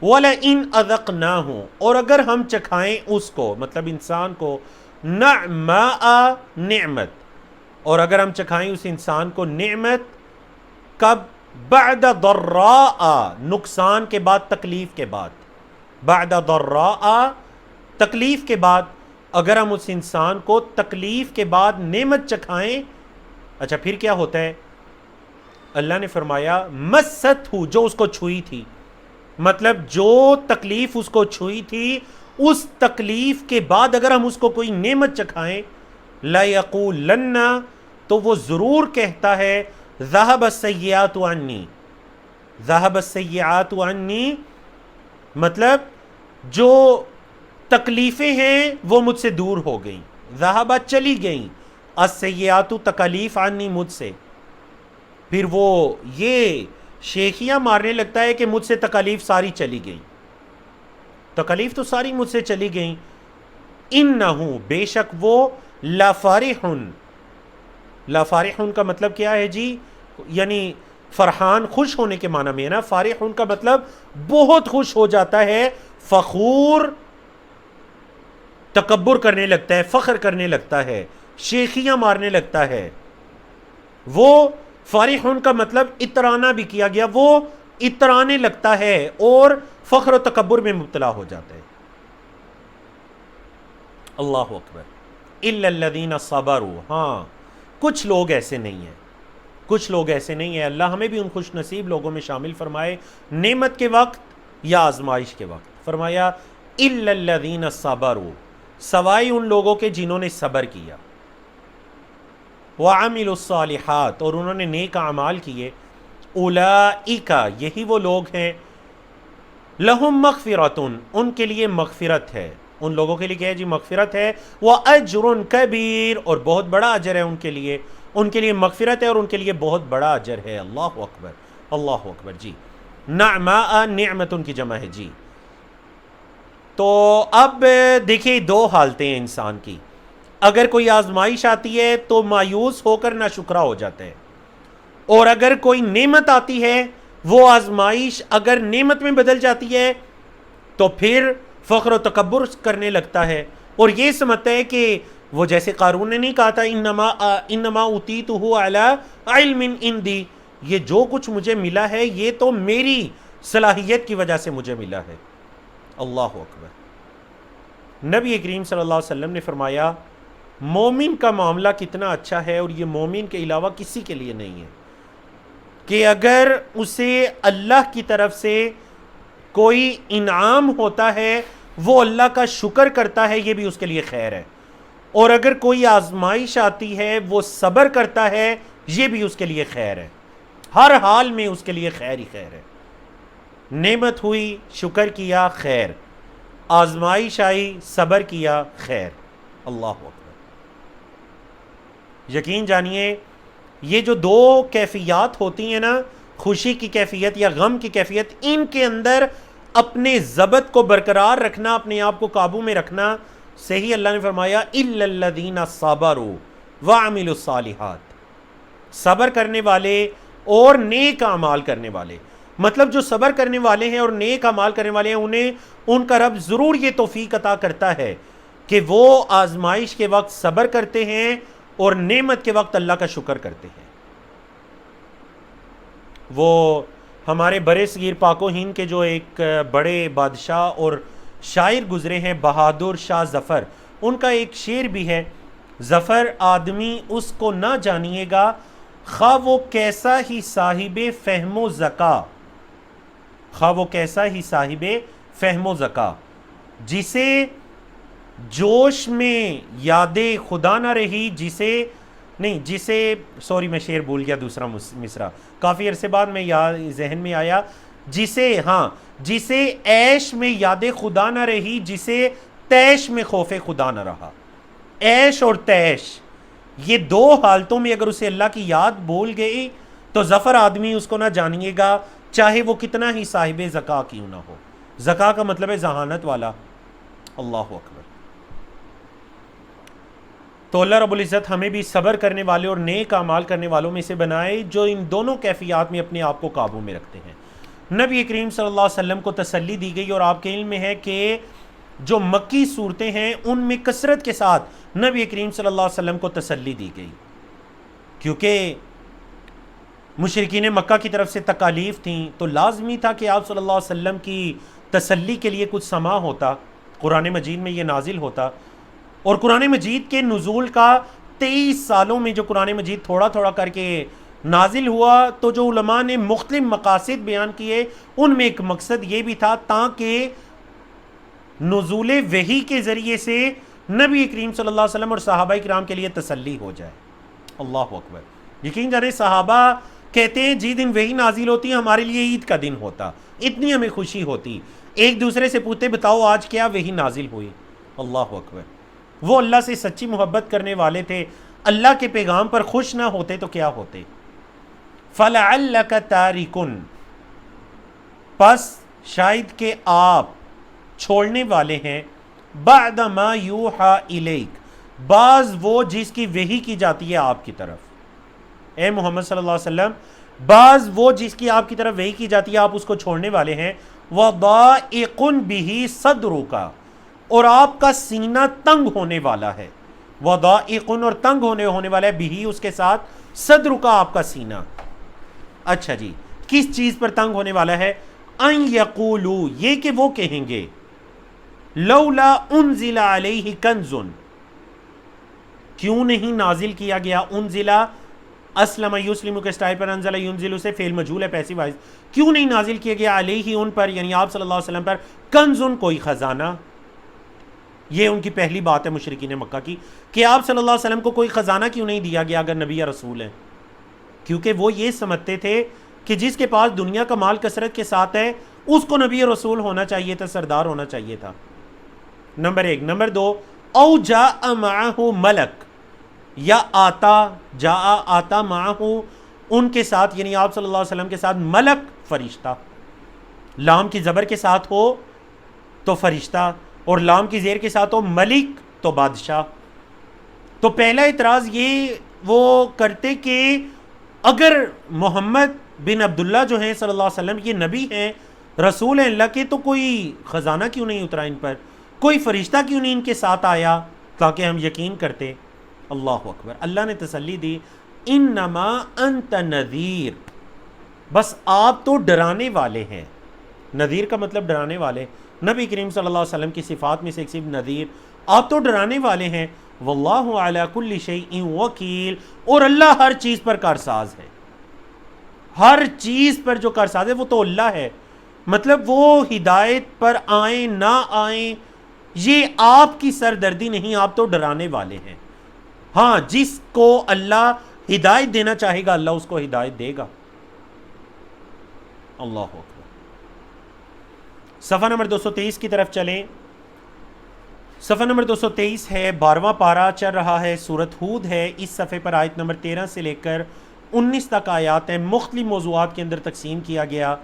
Speaker 1: وَلَئِنْ أَذَقْنَاهُ، اور اگر ہم چکھائیں اس کو، مطلب انسان کو، نعماء، نعمت، اور اگر ہم چکھائیں اس انسان کو نعمت، کب، بعد ضراء، نقصان کے بعد، تکلیف کے بعد، بعد ضراء، تکلیف کے بعد، اگر ہم اس انسان کو تکلیف کے بعد نعمت چکھائیں، اچھا پھر کیا ہوتا ہے؟ اللہ نے فرمایا مست ہو، جو اس کو چھوئی تھی، مطلب جو تکلیف اس کو چھوئی تھی، اس تکلیف کے بعد اگر ہم اس کو کوئی نعمت چکھائیں، لَيَقُولَنَّ، تو وہ ضرور کہتا ہے، ذَهَبَ السَّيِّئَاتُ عَنِّي، ذَهَبَ السَّيِّئَاتُ عَنِّي، مطلب جو تکلیفیں ہیں وہ مجھ سے دور ہو گئیں، ذَهَبَ چلی گئیں، السَّيِّئَاتُ تکالیف، عَنِّي مجھ سے، پھر وہ یہ شیخیاں مارنے لگتا ہے کہ مجھ سے تکالیف ساری چلی گئی، تکالیف تو ساری مجھ سے چلی گئیں، انہو بے شک وہ لفرحن، لفرحن کا مطلب کیا ہے جی؟ یعنی فرحان خوش ہونے کے معنی میں ہے نا، فرحن کا مطلب بہت خوش ہو جاتا ہے، فخور تکبر کرنے لگتا ہے، فخر کرنے لگتا ہے، شیخیاں مارنے لگتا ہے۔ وہ فرحن کا مطلب اترانا بھی کیا گیا، وہ اترانے لگتا ہے اور فخر و تکبر میں مبتلا ہو جاتا ہے۔ اللہ اکبر۔ الا الذین صبروا، ہاں کچھ لوگ ایسے نہیں ہیں، کچھ لوگ ایسے نہیں ہیں، اللہ ہمیں بھی ان خوش نصیب لوگوں میں شامل فرمائے، نعمت کے وقت یا آزمائش کے وقت۔ فرمایا الا الذین صبروا، سوائے ان لوگوں کے جنہوں نے صبر کیا، وعملوا الصالحات، اور انہوں نے نیک اعمال کیے، اولئک، یہی وہ لوگ ہیں، لہم مغفرۃ، ان کے لیے مغفرت ہے، ان لوگوں کے لیے کیا ہے جی؟ مغفرت ہے، وَأَجْرٌ کبیر، اور بہت بڑا اجر ہے ان کے لیے مغفرت ہے اور ان کے لیے بہت بڑا اجر ہے۔ اللہ اکبر، اللہ اکبر جی۔ نعماء، نعمت ان کی جمع ہے جی۔ تو اب دیکھیے دو حالتیں ہیں انسان کی، اگر کوئی آزمائش آتی ہے تو مایوس ہو کر ناشکرا ہو جاتا ہے، اور اگر کوئی نعمت آتی ہے وہ آزمائش اگر نعمت میں بدل جاتی ہے تو پھر فخر و تکبر کرنے لگتا ہے، اور یہ سمجھتا ہے کہ وہ جیسے قارون نے نہیں کہا تھا انما اوتیتہ علی علم عندی، یہ جو کچھ مجھے ملا ہے یہ تو میری صلاحیت کی وجہ سے مجھے ملا ہے۔ اللہ اکبر۔ نبی کریم صلی اللہ علیہ وسلم نے فرمایا مومن کا معاملہ کتنا اچھا ہے، اور یہ مومن کے علاوہ کسی کے لیے نہیں ہے، کہ اگر اسے اللہ کی طرف سے کوئی انعام ہوتا ہے وہ اللہ کا شکر کرتا ہے، یہ بھی اس کے لیے خیر ہے، اور اگر کوئی آزمائش آتی ہے وہ صبر کرتا ہے، یہ بھی اس کے لیے خیر ہے، ہر حال میں اس کے لیے خیر ہی خیر ہے۔ نعمت ہوئی شکر کیا خیر، آزمائش آئی صبر کیا خیر۔ اللہ اکبر۔ یقین جانیے یہ جو دو کیفیات ہوتی ہیں نا، خوشی کی کیفیت یا غم کی کیفیت، ان کے اندر اپنے ضبط کو برقرار رکھنا، اپنے آپ کو قابو میں رکھنا، صحیح اللہ نے فرمایا الا الذین صبروا وعملوا الصالحات، صبر کرنے والے اور نیک اعمال کرنے والے، مطلب جو صبر کرنے والے ہیں اور نیک اعمال کرنے والے ہیں انہیں ان کا رب ضرور یہ توفیق عطا کرتا ہے کہ وہ آزمائش کے وقت صبر کرتے ہیں اور نعمت کے وقت اللہ کا شکر کرتے ہیں۔ وہ ہمارے برے صغیر پاک و ہند کے جو ایک بڑے بادشاہ اور شاعر گزرے ہیں بہادر شاہ ظفر، ان کا ایک شعر بھی ہے، ظفر آدمی اس کو نہ جانیے گا خواہ وہ کیسا ہی صاحب فہم و ذکا، خواہ وہ کیسا ہی صاحب فہم و ذکا، جسے جوش میں یاد خدا نہ رہی، جسے سوری میں شعر بھول گیا دوسرا مصرع، کافی عرصے بعد میں ذہن میں آیا، جسے عیش میں یاد خدا نہ رہی، جسے تیش میں خوف خدا نہ رہا۔ عیش اور تیش یہ دو حالتوں میں اگر اسے اللہ کی یاد بھول گئی تو ظفر آدمی اس کو نہ جانیے گا، چاہے وہ کتنا ہی صاحب ذکا کیوں نہ ہو۔ ذکا کا مطلب ہے ذہانت والا۔ اللہ اکبر۔ تو اللہ رب العزت ہمیں بھی صبر کرنے والے اور نیک اعمال کرنے والوں میں سے بنائے جو ان دونوں کیفیات میں اپنے آپ کو قابو میں رکھتے ہیں۔ نبی کریم صلی اللہ علیہ وسلم کو تسلی دی گئی، اور آپ کے علم میں ہے کہ جو مکی صورتیں ہیں ان میں کثرت کے ساتھ نبی کریم صلی اللہ علیہ وسلم کو تسلی دی گئی، کیونکہ مشرکین مکہ کی طرف سے تکالیف تھیں تو لازمی تھا کہ آپ صلی اللہ علیہ وسلم کی تسلی کے لیے کچھ سما ہوتا، قرآن مجید میں یہ نازل ہوتا، اور قرآن مجید کے نزول کا 23 سالوں میں جو قرآن مجید تھوڑا تھوڑا کر کے نازل ہوا، تو جو علماء نے مختلف مقاصد بیان کیے ان میں ایک مقصد یہ بھی تھا تاکہ نزول وحی کے ذریعے سے نبی کریم صلی اللہ علیہ وسلم اور صحابہ کرام کے لیے تسلی ہو جائے۔ اللہ اکبر۔ یقین جانے صحابہ کہتے ہیں جی دن وحی نازل ہوتی ہمارے لیے عید کا دن ہوتا، اتنی ہمیں خوشی ہوتی، ایک دوسرے سے پوچھتے بتاؤ آج کیا وحی نازل ہوئی۔ اللہ اکبر۔ وہ اللہ سے سچی محبت کرنے والے تھے، اللہ کے پیغام پر خوش نہ ہوتے تو کیا ہوتے۔ فَلَعَلَّكَ تَارِكٌ، پس شاید کہ آپ چھوڑنے والے ہیں، بعد ما یوحا الیک، بعض وہ جس کی وحی کی جاتی ہے آپ کی طرف، اے محمد صلی اللہ علیہ وسلم بعض وہ جس کی آپ کی طرف وحی کی جاتی ہے آپ اس کو چھوڑنے والے ہیں، وَضَائِقٌ بِهِ صَدْرُكَ، اور آپ کا سینہ تنگ ہونے والا ہے، وَضَائِقٌ اور تنگ ہونے والا ہے، بِهِ اس کے ساتھ، صدرُكَ آپ کا سینہ۔ اچھا جی، کس چیز پر تنگ ہونے والا ہے؟ ان یقولوا، یہ کہ وہ کہیں گے، لولا انزل علیہ کنز، کیوں نہیں نازل کیا انزلہ، انزلہ اسلم یسلم کے اسٹائل پر، انزل ینزل سے فعل مجہول ہے پیسو وائز، کیوں نہیں نازل کیا گیا علیہ ان پر، یعنی آپ صلی اللہ علیہ وسلم پر، کنزن کوئی خزانہ۔ یہ ان کی پہلی بات ہے مشرکین مکہ کی کہ آپ صلی اللہ علیہ وسلم کو کوئی خزانہ کیوں نہیں دیا گیا اگر نبی یا رسول ہیں، کیونکہ وہ یہ سمجھتے تھے کہ جس کے پاس دنیا کا مال کثرت کے ساتھ ہے اس کو نبی رسول ہونا چاہیے تھا، سردار ہونا چاہیے تھا، نمبر ایک۔ نمبر دو، او جاء معہ ملک، یا آتا معہ ان کے ساتھ، یعنی آپ صلی اللہ علیہ وسلم کے ساتھ، ملک فرشتہ، لام کی زبر کے ساتھ ہو تو فرشتہ، اور لام کی زیر کے ساتھ ہو ملک تو بادشاہ۔ تو پہلا اعتراض یہ وہ کرتے کہ اگر محمد بن عبداللہ جو ہیں صلی اللہ علیہ وسلم یہ نبی ہیں، رسول ہیں اللہ کے، تو کوئی خزانہ کیوں نہیں اترا ان پر، کوئی فرشتہ کیوں نہیں ان کے ساتھ آیا تاکہ ہم یقین کرتے۔ اللہ اکبر، اللہ نے تسلی دی، انما انت نذیر، بس آپ تو ڈرانے والے ہیں۔ نذیر کا مطلب ڈرانے والے، نبی کریم صلی اللہ علیہ وسلم کی صفات میں سے ایک صفت نذیر، آپ تو ڈرانے والے ہیں۔ واللہ علی کل شیء وکیل، اور اللہ ہر چیز پر کارساز ہے، ہر چیز پر جو کارساز ہے وہ تو اللہ ہے، مطلب وہ ہدایت پر آئیں نہ آئیں یہ آپ کی سردردی نہیں، آپ تو ڈرانے والے ہیں۔ ہاں، جس کو اللہ ہدایت دینا چاہے گا اللہ اس کو ہدایت دے گا۔ اللہ اکبر۔ صفحہ نمبر 223 کی طرف چلیں۔ صفحہ نمبر 223 ہے، 12واں پارہ چل رہا ہے، سورۃ ہود ہے، اس صفحے پر آیت نمبر 13 سے لے کر 19 تک آیات ہیں، مختلف موضوعات کے اندر تقسیم کیا گیا۔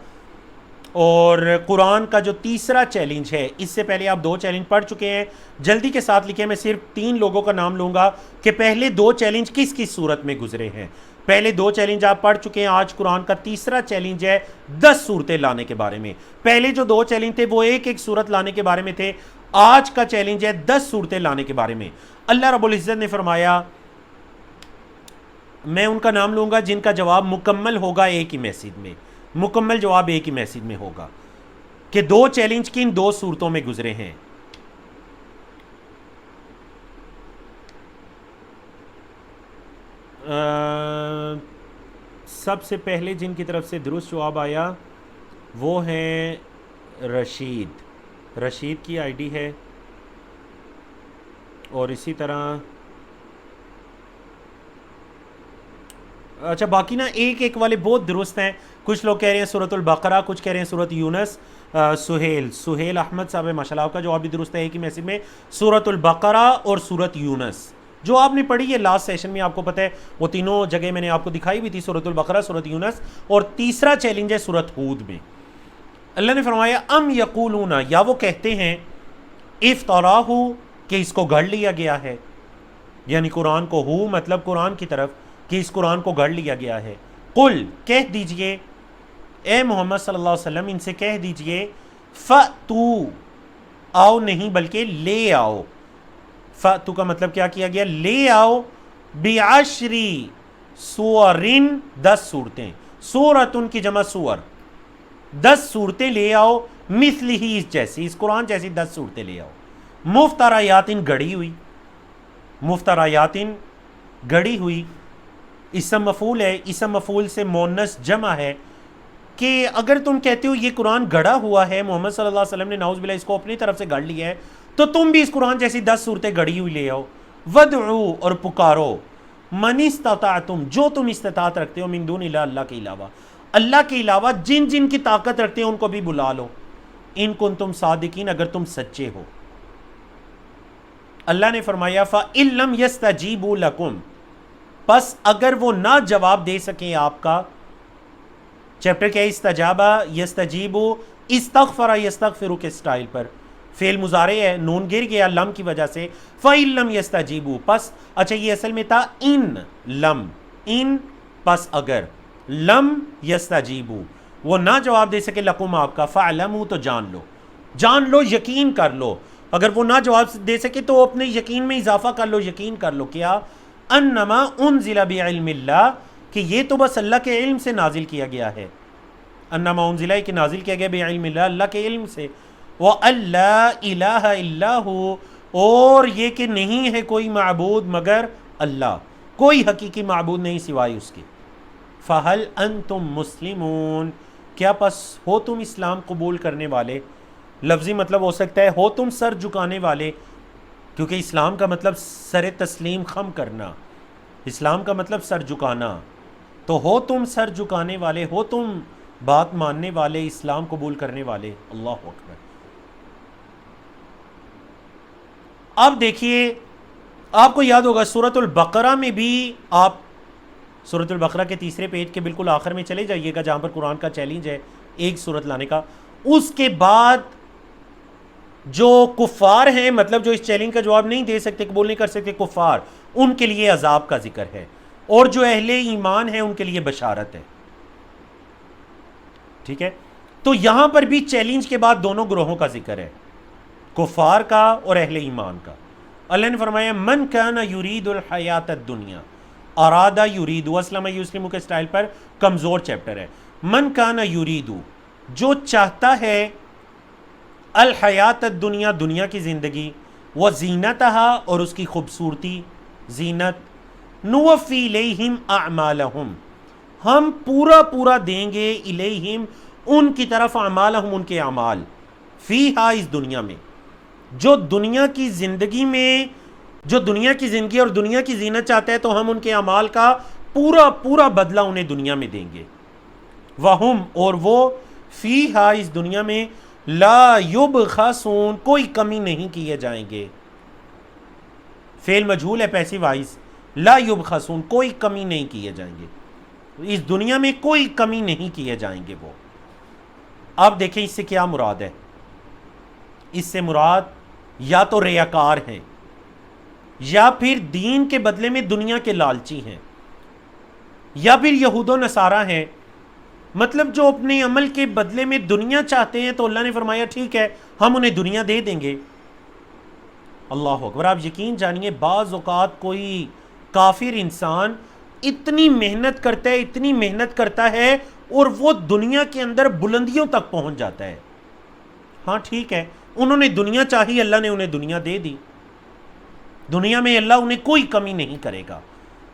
Speaker 1: اور قرآن کا جو تیسرا چیلنج ہے، اس سے پہلے آپ 2 چیلنج پڑھ چکے ہیں، جلدی کے ساتھ لکھیں، میں صرف 3 لوگوں کا نام لوں گا کہ پہلے 2 چیلنج کس کس صورت میں گزرے ہیں۔ پہلے 2 چیلنج آپ پڑھ چکے ہیں، آج قرآن کا تیسرا چیلنج ہے 10 صورتیں لانے کے بارے میں۔ پہلے جو 2 چیلنج تھے وہ ایک ایک صورت لانے کے بارے میں تھے، آج کا چیلنج ہے 10 صورتیں لانے کے بارے میں۔ اللہ رب العزت نے فرمایا، میں ان کا نام لوں گا جن کا جواب مکمل ہوگا ایک ہی میسج میں، مکمل جواب ایک ہی میسج میں ہوگا، کہ 2 چیلنج کن 2 صورتوں میں گزرے ہیں۔ سب سے پہلے جن کی طرف سے درست جواب آیا وہ ہیں رشید کی آئی ڈی ہے، اور اسی طرح اچھا باقی نا ایک ایک والے بہت درست ہیں، کچھ لوگ کہہ رہے ہیں سورۃ البقرہ، کچھ کہہ رہے ہیں سورۃ یونس۔ سہیل احمد صاحب ماشاء اللہ، آپ کا جواب بھی درست ہے، ایک ہی میسج میں سورۃ البقرہ اور سورۃ یونس جو آپ نے پڑھی ہے لاسٹ سیشن میں، آپ کو پتہ ہے وہ تینوں جگہ میں نے آپ کو دکھائی بھی تھی، سورۃ البقرہ، سورۃ یونس، اور تیسرا چیلنج ہے سورۃ ہود میں۔ اللہ نے فرمایا ام یقولون، یا وہ کہتے ہیں، افطراہ، کہ اس کو گھڑ لیا گیا ہے، یعنی قرآن کو، ہو مطلب قرآن کی طرف، کہ اس قرآن کو گھڑ لیا گیا ہے۔ قل، کہہ دیجئے اے محمد صلی اللہ علیہ وسلم ان سے کہہ دیجئے، فَأْتُوا، آؤ نہیں بلکہ لے آؤ، فَأْتُوا کا مطلب کیا کیا گیا، لے آؤ، بِعَشْرِ سُوَرٍ، 10 صورتیں، سورتن کی جمع سور، 10 صورتیں لے آؤ، مثلہ اس جیسی، اس قرآن جیسی 10 صورتیں لے آؤ، مفتریات گڑھی ہوئی، مفتریات گڑھی ہوئی، اسم مفعول ہے، اسم مفعول سے مونس جمع ہے، کہ اگر تم کہتے ہو یہ قرآن گڑھا ہوا ہے، محمد صلی اللہ علیہ وسلم نے نعوذ باللہ اس کو اپنی طرف سے گڑھ لیا ہے، تو تم بھی اس قرآن جیسی 10 صورتیں گڑھی ہوئی لے آؤ، وَدْعُوا، اور پکارو، مَنِ اسْتَطَعْتُم، جو تم استطاعت رکھتے ہو، من دون اللہ، اللہ کے علاوہ، اللہ کے علاوہ جن جن کی طاقت رکھتے ہیں ان کو بھی بلا لو، ان کنتم صادقین، اگر تم سچے ہو۔ اللہ نے فرمایا فَإِن لَّمْ يَسْتَجِيبُوا لَكُمْ، پس اگر وہ نہ جواب دے سکیں آپ کا، چیپٹر کیا ہے؟ استجابہ یستجیبو، استغفر یستغفرو کے سٹائل پر، فعل مضارع ہے، نون گر گیا لم کی وجہ سے، فَإِن لَمْ يَسْتَجِيبُوا، پس اچھا یہ اصل میں تھا ان لم، ان پس اگر، لم یستجیبو وہ نہ جواب دے سکے لکم آپ کا، فَعْلَمُوا تو جان لو یقین کر لو، اگر وہ نہ جواب دے سکے تو اپنے یقین میں اضافہ کر لو، یقین کر لو کیا، انما انزل بعلم اللہ، کہ یہ تو بس اللہ کے علم سے نازل کیا گیا ہے، انما انزل کہ نازل کیا گیا بعلم اللہ، اللہ کے علم سے، وَأَلَّا إِلَٰهَ إِلَّا هُوَ، اور یہ کہ نہیں ہے کوئی معبود مگر اللہ، کوئی حقیقی معبود نہیں سوائے اس کے، فَهَلْ أَنْتُمْ مُسْلِمُونَ، کیا پس ہو تم اسلام قبول کرنے والے؟ لفظی مطلب ہو سکتا ہے ہو تم سر جھکانے والے، کیونکہ اسلام کا مطلب سر تسلیم خم کرنا، اسلام کا مطلب سر جھکانا، تو ہو تم سر جھکانے والے، ہو تم بات ماننے والے، اسلام قبول کرنے والے، اللہ اکبر۔ اب دیکھیے آپ کو یاد ہوگا سورۃ البقرہ میں بھی، آپ سورۃ البقرہ کے تیسرے پیج کے بالکل آخر میں چلے جائیے گا جہاں پر قرآن کا چیلنج ہے ایک سورت لانے کا، اس کے بعد جو کفار ہیں، مطلب جو اس چیلنج کا جواب نہیں دے سکتے، قبول نہیں کر سکتے، کفار، ان کے لیے عذاب کا ذکر ہے، اور جو اہل ایمان ہیں ان کے لیے بشارت ہے، ٹھیک ہے؟ تو یہاں پر بھی چیلنج کے بعد دونوں گروہوں کا ذکر ہے، کفار کا اور اہل ایمان کا۔ اللہ نے فرمایا من کان یرید الحیات الدنیا، ارادہ یرید، اسلم یسلم کے سٹائل پر کمزور چیپٹر ہے، من کان یرید، جو چاہتا ہے، الحیات الدنیا، دنیا کی زندگی، وزینتہا، اور اس کی خوبصورتی، زینت، نوفی الیہم اعمالہم، ہم پورا دیں گے، الیہم ان کی طرف، اعمالہم ان کے اعمال، فیہا اس دنیا میں، جو دنیا کی زندگی میں، جو دنیا کی زندگی اور دنیا کی زینت چاہتا ہے تو ہم ان کے اعمال کا پورا بدلہ انہیں دنیا میں دیں گے، وہم اور وہ، فیہا اس دنیا میں، لا یبخسون کوئی کمی نہیں کیے جائیں گے، فعل مجہول ہے پیسیو وائز، لا یبخسون کوئی کمی نہیں کیے جائیں گے، اس دنیا میں کوئی کمی نہیں کیے جائیں گے وہ۔ اب دیکھیں اس سے کیا مراد ہے، اس سے مراد یا تو ریاکار ہیں، یا پھر دین کے بدلے میں دنیا کے لالچی ہیں، یا پھر یہود و نصارہ ہیں، مطلب جو اپنے عمل کے بدلے میں دنیا چاہتے ہیں، تو اللہ نے فرمایا ٹھیک ہے ہم انہیں دنیا دے دیں گے۔ اللہ اکبر۔ آپ یقین جانیے بعض اوقات کوئی کافر انسان اتنی محنت کرتا ہے اور وہ دنیا کے اندر بلندیوں تک پہنچ جاتا ہے، ہاں ٹھیک ہے انہوں نے دنیا چاہی، اللہ نے انہیں دنیا دے دی، دنیا میں اللہ انہیں کوئی کمی نہیں کرے گا،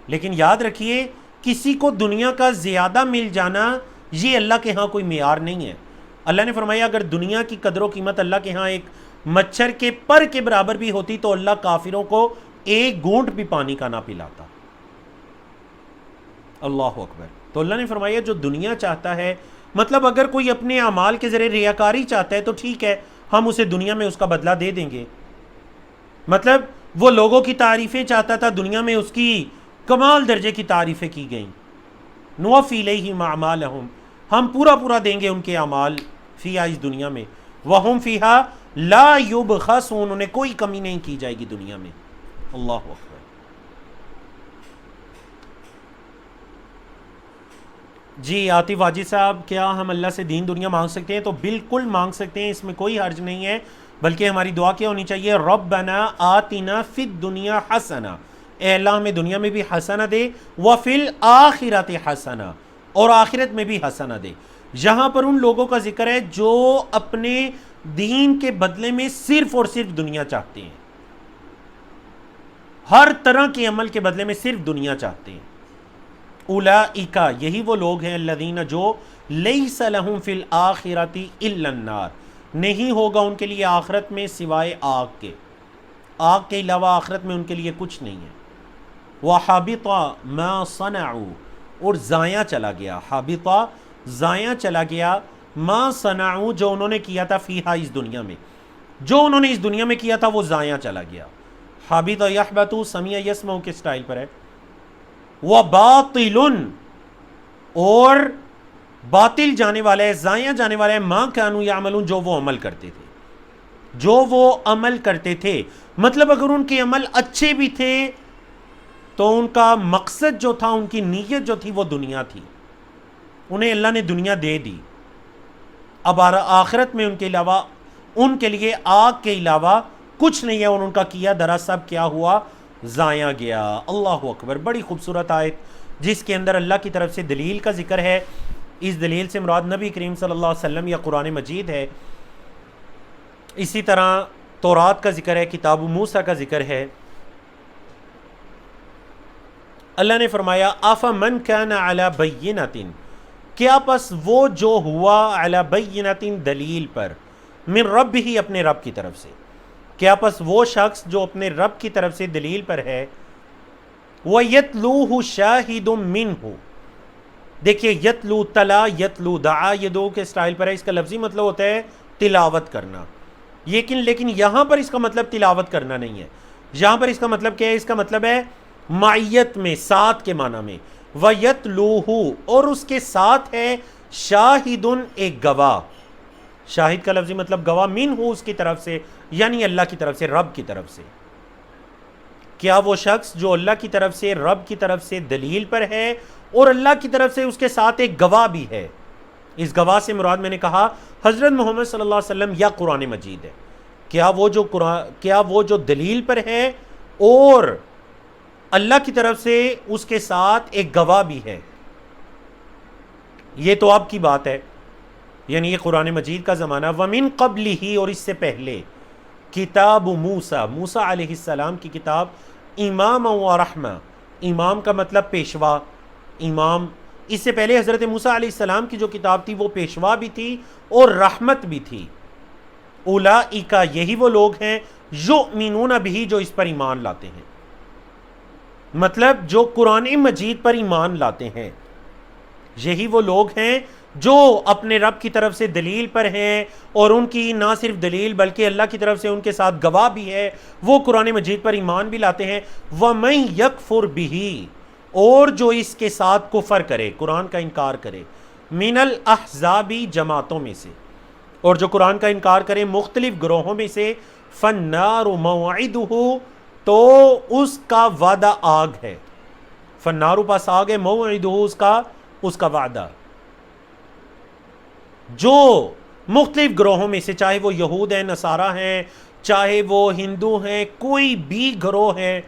Speaker 1: لیکن یاد رکھیے کسی کو دنیا کا زیادہ مل جانا یہ اللہ کے ہاں کوئی معیار نہیں ہے۔ اللہ نے فرمایا اگر دنیا کی قدر و قیمت اللہ کے ہاں ایک مچھر کے پر کے برابر بھی ہوتی تو اللہ کافروں کو ایک گھونٹ بھی پانی کا نہ پلاتا۔ اللہ اکبر۔ تو اللہ نے فرمایا جو دنیا چاہتا ہے، مطلب اگر کوئی اپنے اعمال کے ذریعے ریاکاری چاہتا ہے تو ٹھیک ہے ہم اسے دنیا میں اس کا بدلہ دے دیں گے، مطلب وہ لوگوں کی تعریفیں چاہتا تھا، دنیا میں اس کی کمال درجے کی تعریفیں کی گئیں، نوفی الیہم اعمالہم، ہم پورا دیں گے ان کے اعمال، فیہا اس دنیا میں، وہم فیہا لا یبخسون انہیں کوئی کمی نہیں کی جائے گی دنیا میں۔ اللہ اکبر۔ جی عاطف واجد صاحب، کیا ہم اللہ سے دین دنیا مانگ سکتے ہیں؟ تو بالکل مانگ سکتے ہیں، اس میں کوئی حرج نہیں ہے، بلکہ ہماری دعا کیا ہونی چاہیے، ربنا آتنا فی الدنیا حسنہ، اے اللہ ہمیں دنیا میں بھی حسنہ دے، وفی الآخرۃ حسنہ، اور آخرت میں بھی حسنہ دے۔ یہاں پر ان لوگوں کا ذکر ہے جو اپنے دین کے بدلے میں صرف اور صرف دنیا چاہتے ہیں، ہر طرح کے عمل کے بدلے میں صرف دنیا چاہتے ہیں۔ اولئک یہی وہ لوگ ہیں، الذین جو لیس لہم فی الآخرۃ الا النار، نہیں ہوگا ان کے لیے آخرت میں سوائے آگ کے، آگ کے علاوہ آخرت میں ان کے لیے کچھ نہیں ہے۔ وحبط ما صنعوا، اور ضائع چلا گیا، حبط ضائع چلا گیا، ما صنعوا جو انہوں نے کیا تھا، فیہا اس دنیا میں، جو انہوں نے اس دنیا میں کیا تھا وہ ضائع چلا گیا۔ حبط یحبط سمیع یسمع کے سٹائل پر ہے۔ وباطل، اور باطل جانے والا ہے، ضائع جانے والا ہے، ما کانوا یعملون، جو وہ عمل کرتے تھے، جو وہ عمل کرتے تھے۔ مطلب اگر ان کے عمل اچھے بھی تھے تو ان کا مقصد جو تھا، ان کی نیت جو تھی، وہ دنیا تھی، انہیں اللہ نے دنیا دے دی۔ اب آخرت میں ان کے علاوہ، ان کے لیے آگ کے علاوہ کچھ نہیں ہے، اور ان کا کیا درا سب کیا ہوا، ضائع گیا۔ اللہ اکبر، بڑی خوبصورت آیت جس کے اندر اللہ کی طرف سے دلیل کا ذکر ہے۔ اس دلیل سے مراد نبی کریم صلی اللہ علیہ وسلم یا قرآن مجید ہے۔ اسی طرح تورات کا ذکر ہے، کتاب موسیٰ کا ذکر ہے۔ اللہ نے فرمایا افمن کان علی بینۃ، کیا پس وہ جو ہوا علی بینۃ، دلیل پر، من رب ہی، اپنے رب کی طرف سے، کیا پس وہ شخص جو اپنے رب کی طرف سے دلیل پر ہے، وَيَتْلُوهُ شَاهِدٌ مِّنْهُ، دیکھیے یتلو، تلا، یتلو، دعا، یہ دو کے سٹائل پر ہے۔ اس کا لفظی مطلب ہوتا ہے تلاوت کرنا، لیکن یہاں پر اس کا مطلب تلاوت کرنا نہیں ہے۔ یہاں پر اس کا مطلب کیا ہے؟ اس کا مطلب ہے معیت میں، ساتھ کے معنی میں، وَيَتْلُوهُ، اور اس کے ساتھ ہے شاہدن، ایک گواہ۔ شاہد کا لفظی مطلب گواہ، منہ، اس کی طرف سے، یعنی اللہ کی طرف سے، رب کی طرف سے۔ کیا وہ شخص جو اللہ کی طرف سے، رب کی طرف سے دلیل پر ہے، اور اللہ کی طرف سے اس کے ساتھ ایک گواہ بھی ہے۔ اس گواہ سے مراد میں نے کہا حضرت محمد صلی اللہ علیہ وسلم یا قرآن مجید ہے۔ کیا وہ جو دلیل پر ہے اور اللہ کی طرف سے اس کے ساتھ ایک گواہ بھی ہے، یہ تو اب کی بات ہے، یعنی یہ قرآن مجید کا زمانہ۔ وَمِن قَبْلِهِ، اور اس سے پہلے، کتاب موسیٰ، موسیٰ علیہ السلام کی کتاب، امام و رحمہ، امام کا مطلب پیشوا، امام، اس سے پہلے حضرت موسیٰ علیہ السلام کی جو کتاب تھی وہ پیشوا بھی تھی اور رحمت بھی تھی۔ اولئک، یہی وہ لوگ ہیں، یؤمنون بہ، جو اس پر ایمان لاتے ہیں، مطلب جو قرآن مجید پر ایمان لاتے ہیں، یہی وہ لوگ ہیں جو اپنے رب کی طرف سے دلیل پر ہیں، اور ان کی نہ صرف دلیل بلکہ اللہ کی طرف سے ان کے ساتھ گواہ بھی ہے، وہ قرآن مجید پر ایمان بھی لاتے ہیں۔ وَمَن یکفر بہ، اور جو اس کے ساتھ کفر کرے، قرآن کا انکار کرے، من الاحزاب، جماعتوں میں سے، اور جو قرآن کا انکار کرے مختلف گروہوں میں سے، فالنار موعدہ، تو اس کا وعدہ آگ ہے۔ فالنار پاس آگ ہے، موعدہ اس کا وعدہ۔ جو مختلف گروہوں میں سے، چاہے وہ یہود ہیں، نصارہ ہیں، چاہے وہ ہندو ہیں، کوئی بھی گروہ ہے،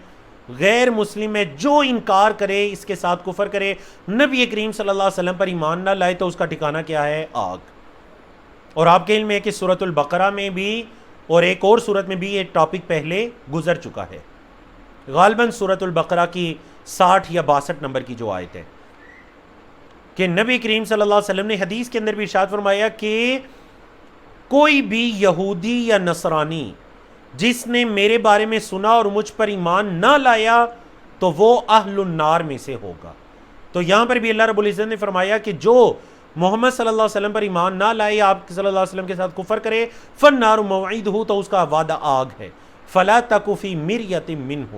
Speaker 1: غیر مسلم ہے، جو انکار کرے، اس کے ساتھ کفر کرے، نبی کریم صلی اللہ علیہ وسلم پر ایمان نہ لائے، تو اس کا ٹھکانہ کیا ہے؟ آگ۔ اور آپ کے علم ہے کہ سورۃ البقرہ میں بھی اور ایک اور سورت میں بھی یہ ٹاپک پہلے گزر چکا ہے، غالباً سورۃ البقرہ کی 60 یا 62 نمبر کی جو آیت ہے، کہ نبی کریم صلی اللہ علیہ وسلم نے حدیث کے اندر بھی ارشاد فرمایا کہ کوئی بھی یہودی یا نصرانی جس نے میرے بارے میں سنا اور مجھ پر ایمان نہ لایا تو وہ اہل النار میں سے ہوگا۔ تو یہاں پر بھی اللہ رب العزت نے فرمایا کہ جو محمد صلی اللہ علیہ وسلم پر ایمان نہ لائے، آپ صلی اللہ علیہ وسلم کے ساتھ کفر کرے، فالنار موعدہ، تو اس کا وعدہ آگ ہے۔ فلا تک فی مریۃ منہ،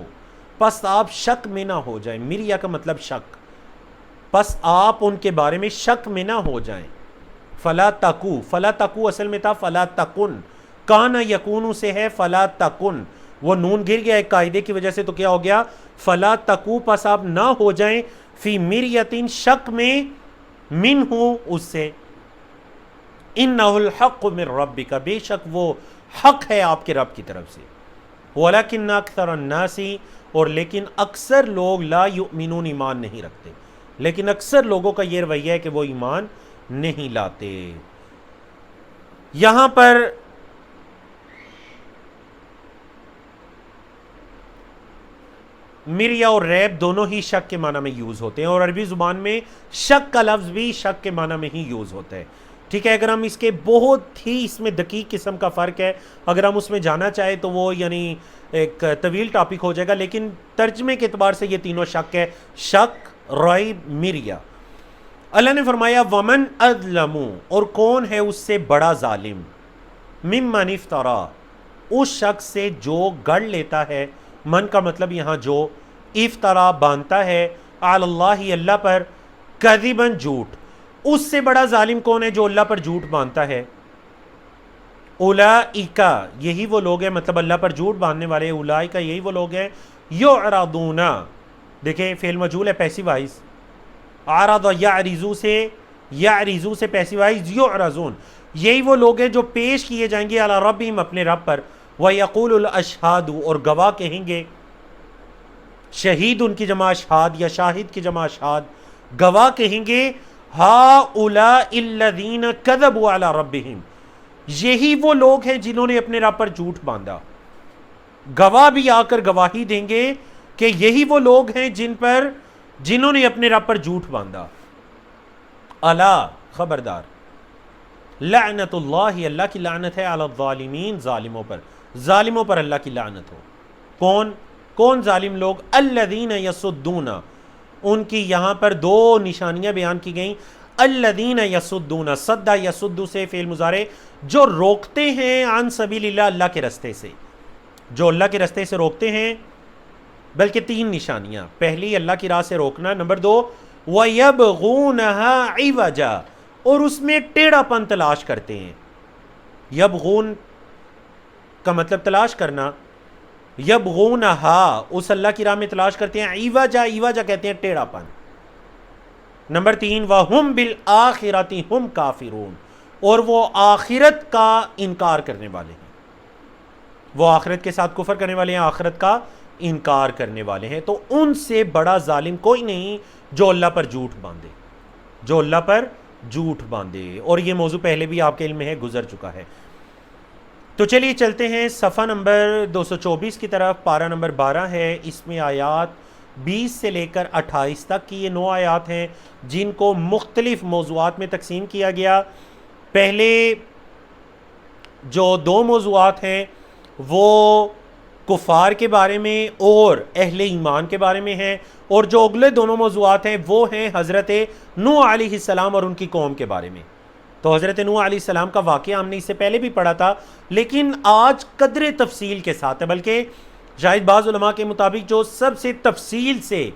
Speaker 1: پس آپ شک میں نہ ہو جائیں، مریہ کا مطلب شک، پس آپ ان کے بارے میں شک میں نہ ہو جائیں۔ فلا تکو، فلا تکو اصل میں تھا فلا تکن، کانا یکون سے ہے فلا تکن، وہ نون گر گیا ایک قاعدے کی وجہ سے، تو کیا ہو گیا؟ فلا تکو، پس آپ نہ ہو جائیں، فی مریۃ، شک میں، منہ، اس سے، انہ الحق من ربک، بے شک وہ حق ہے آپ کے رب کی طرف سے، ولکن اکثر الناس، اور لیکن اکثر لوگ، لا یؤمنون، ایمان نہیں رکھتے، لیکن اکثر لوگوں کا یہ رویہ ہے کہ وہ ایمان نہیں لاتے۔ یہاں پر مریہ اور ریب دونوں ہی شک کے معنی میں یوز ہوتے ہیں، اور عربی زبان میں شک کا لفظ بھی شک کے معنی میں ہی یوز ہوتا ہے، ٹھیک ہے۔ اگر ہم اس کے بہت ہی اس میں دقیق قسم کا فرق ہے، اگر ہم اس میں جانا چاہیں تو وہ یعنی ایک طویل ٹاپک ہو جائے گا، لیکن ترجمے کے اعتبار سے یہ تینوں شک ہے، شک، ریب، مریہ۔ اللہ نے فرمایا ومن اظلم، اور کون ہے اس سے بڑا ظالم، ممن افترا، اس شخص سے جو گڑھ لیتا ہے، من کا مطلب یہاں جو، افترا باندھتا ہے، علی اللہ، اللہ پر، کذباً، جھوٹ، اس سے بڑا ظالم کون ہے جو اللہ پر جھوٹ باندھتا ہے؟ اولئک، یہی وہ لوگ ہیں، مطلب اللہ پر جھوٹ باندھنے والے، اولئک یہی وہ لوگ ہیں، یعرضون، دیکھیں فعل مجہول ہے پیسیو وائز، عرض یعرضو سے پیسیو وائز، یعرضون، یہی وہ لوگ ہیں جو پیش کیے جائیں گے علی ربہم، اپنے رب پر، وَيَقُولُ الْأَشْهَادُ، اور گواہ کہیں گے، شہید ان کی جمع اشہاد یا شاہد کی جمع اشہاد، گواہ کہیں گے، هَؤُلَاءِ الَّذِينَ كَذَبُوا عَلَى رَبِّهِمْ، یہی وہ لوگ ہیں جنہوں نے اپنے رب پر جھوٹ باندھا۔ گواہ بھی آ کر گواہی دیں گے کہ یہی وہ لوگ ہیں جنہوں نے اپنے رب پر جھوٹ باندھا۔ الا، خبردار، لعنت اللہ، اللہ کی لعنت ہے، علی الظالمین، ظالموں پر اللہ کی لعنت ہو۔ کون ظالم لوگ؟ الذین یصدون، ان کی یہاں پر دو نشانیاں بیان کی گئیں، الذین یصدون، صد یصد سے فعل مضارع، جو روکتے ہیں عن سبیل اللہ، اللہ کے رستے سے، جو اللہ کے رستے سے روکتے ہیں، بلکہ تین نشانیاں، پہلی اللہ کی راہ سے روکنا، نمبر دو وَيَبْغُونَهَا عِوَجًا، اور اس میں ٹیڑھا پن تلاش کرتے ہیں۔ یبغون کا مطلب تلاش کرنا، یبغونہا، اس اللہ کی راہ میں تلاش کرتے ہیں، عِوَجًا کہتے ہیں ٹیڑھا پن۔ نمبر تین وَهُمْ بِالْآخِرَةِ هُمْ كَافِرُونَ، اور وہ آخرت کا انکار کرنے والے ہیں، وہ آخرت کے ساتھ کفر کرنے والے ہیں، آخرت کا انکار کرنے والے ہیں۔ تو ان سے بڑا ظالم کوئی نہیں جو اللہ پر جھوٹ باندھے، جو اللہ پر جھوٹ باندھے، اور یہ موضوع پہلے بھی آپ کے علم میں ہے، گزر چکا ہے۔ تو چلیے چلتے ہیں صفحہ نمبر 224 کی طرف، پارہ نمبر 12 ہے، اس میں آیات 20 سے لے کر 28 تک کی یہ 9 آیات ہیں جن کو مختلف موضوعات میں تقسیم کیا گیا۔ پہلے جو 2 موضوعات ہیں وہ کفار کے بارے میں اور اہل ایمان کے بارے میں ہیں، اور جو اگلے دونوں موضوعات ہیں وہ ہیں حضرت نوح علیہ السلام اور ان کی قوم کے بارے میں۔ تو حضرت نوح علیہ السلام کا واقعہ ہم نے اس سے پہلے بھی پڑھا تھا، لیکن آج قدر تفصیل کے ساتھ ہے، بلکہ شاید بعض علماء کے مطابق جو سب سے تفصیل سے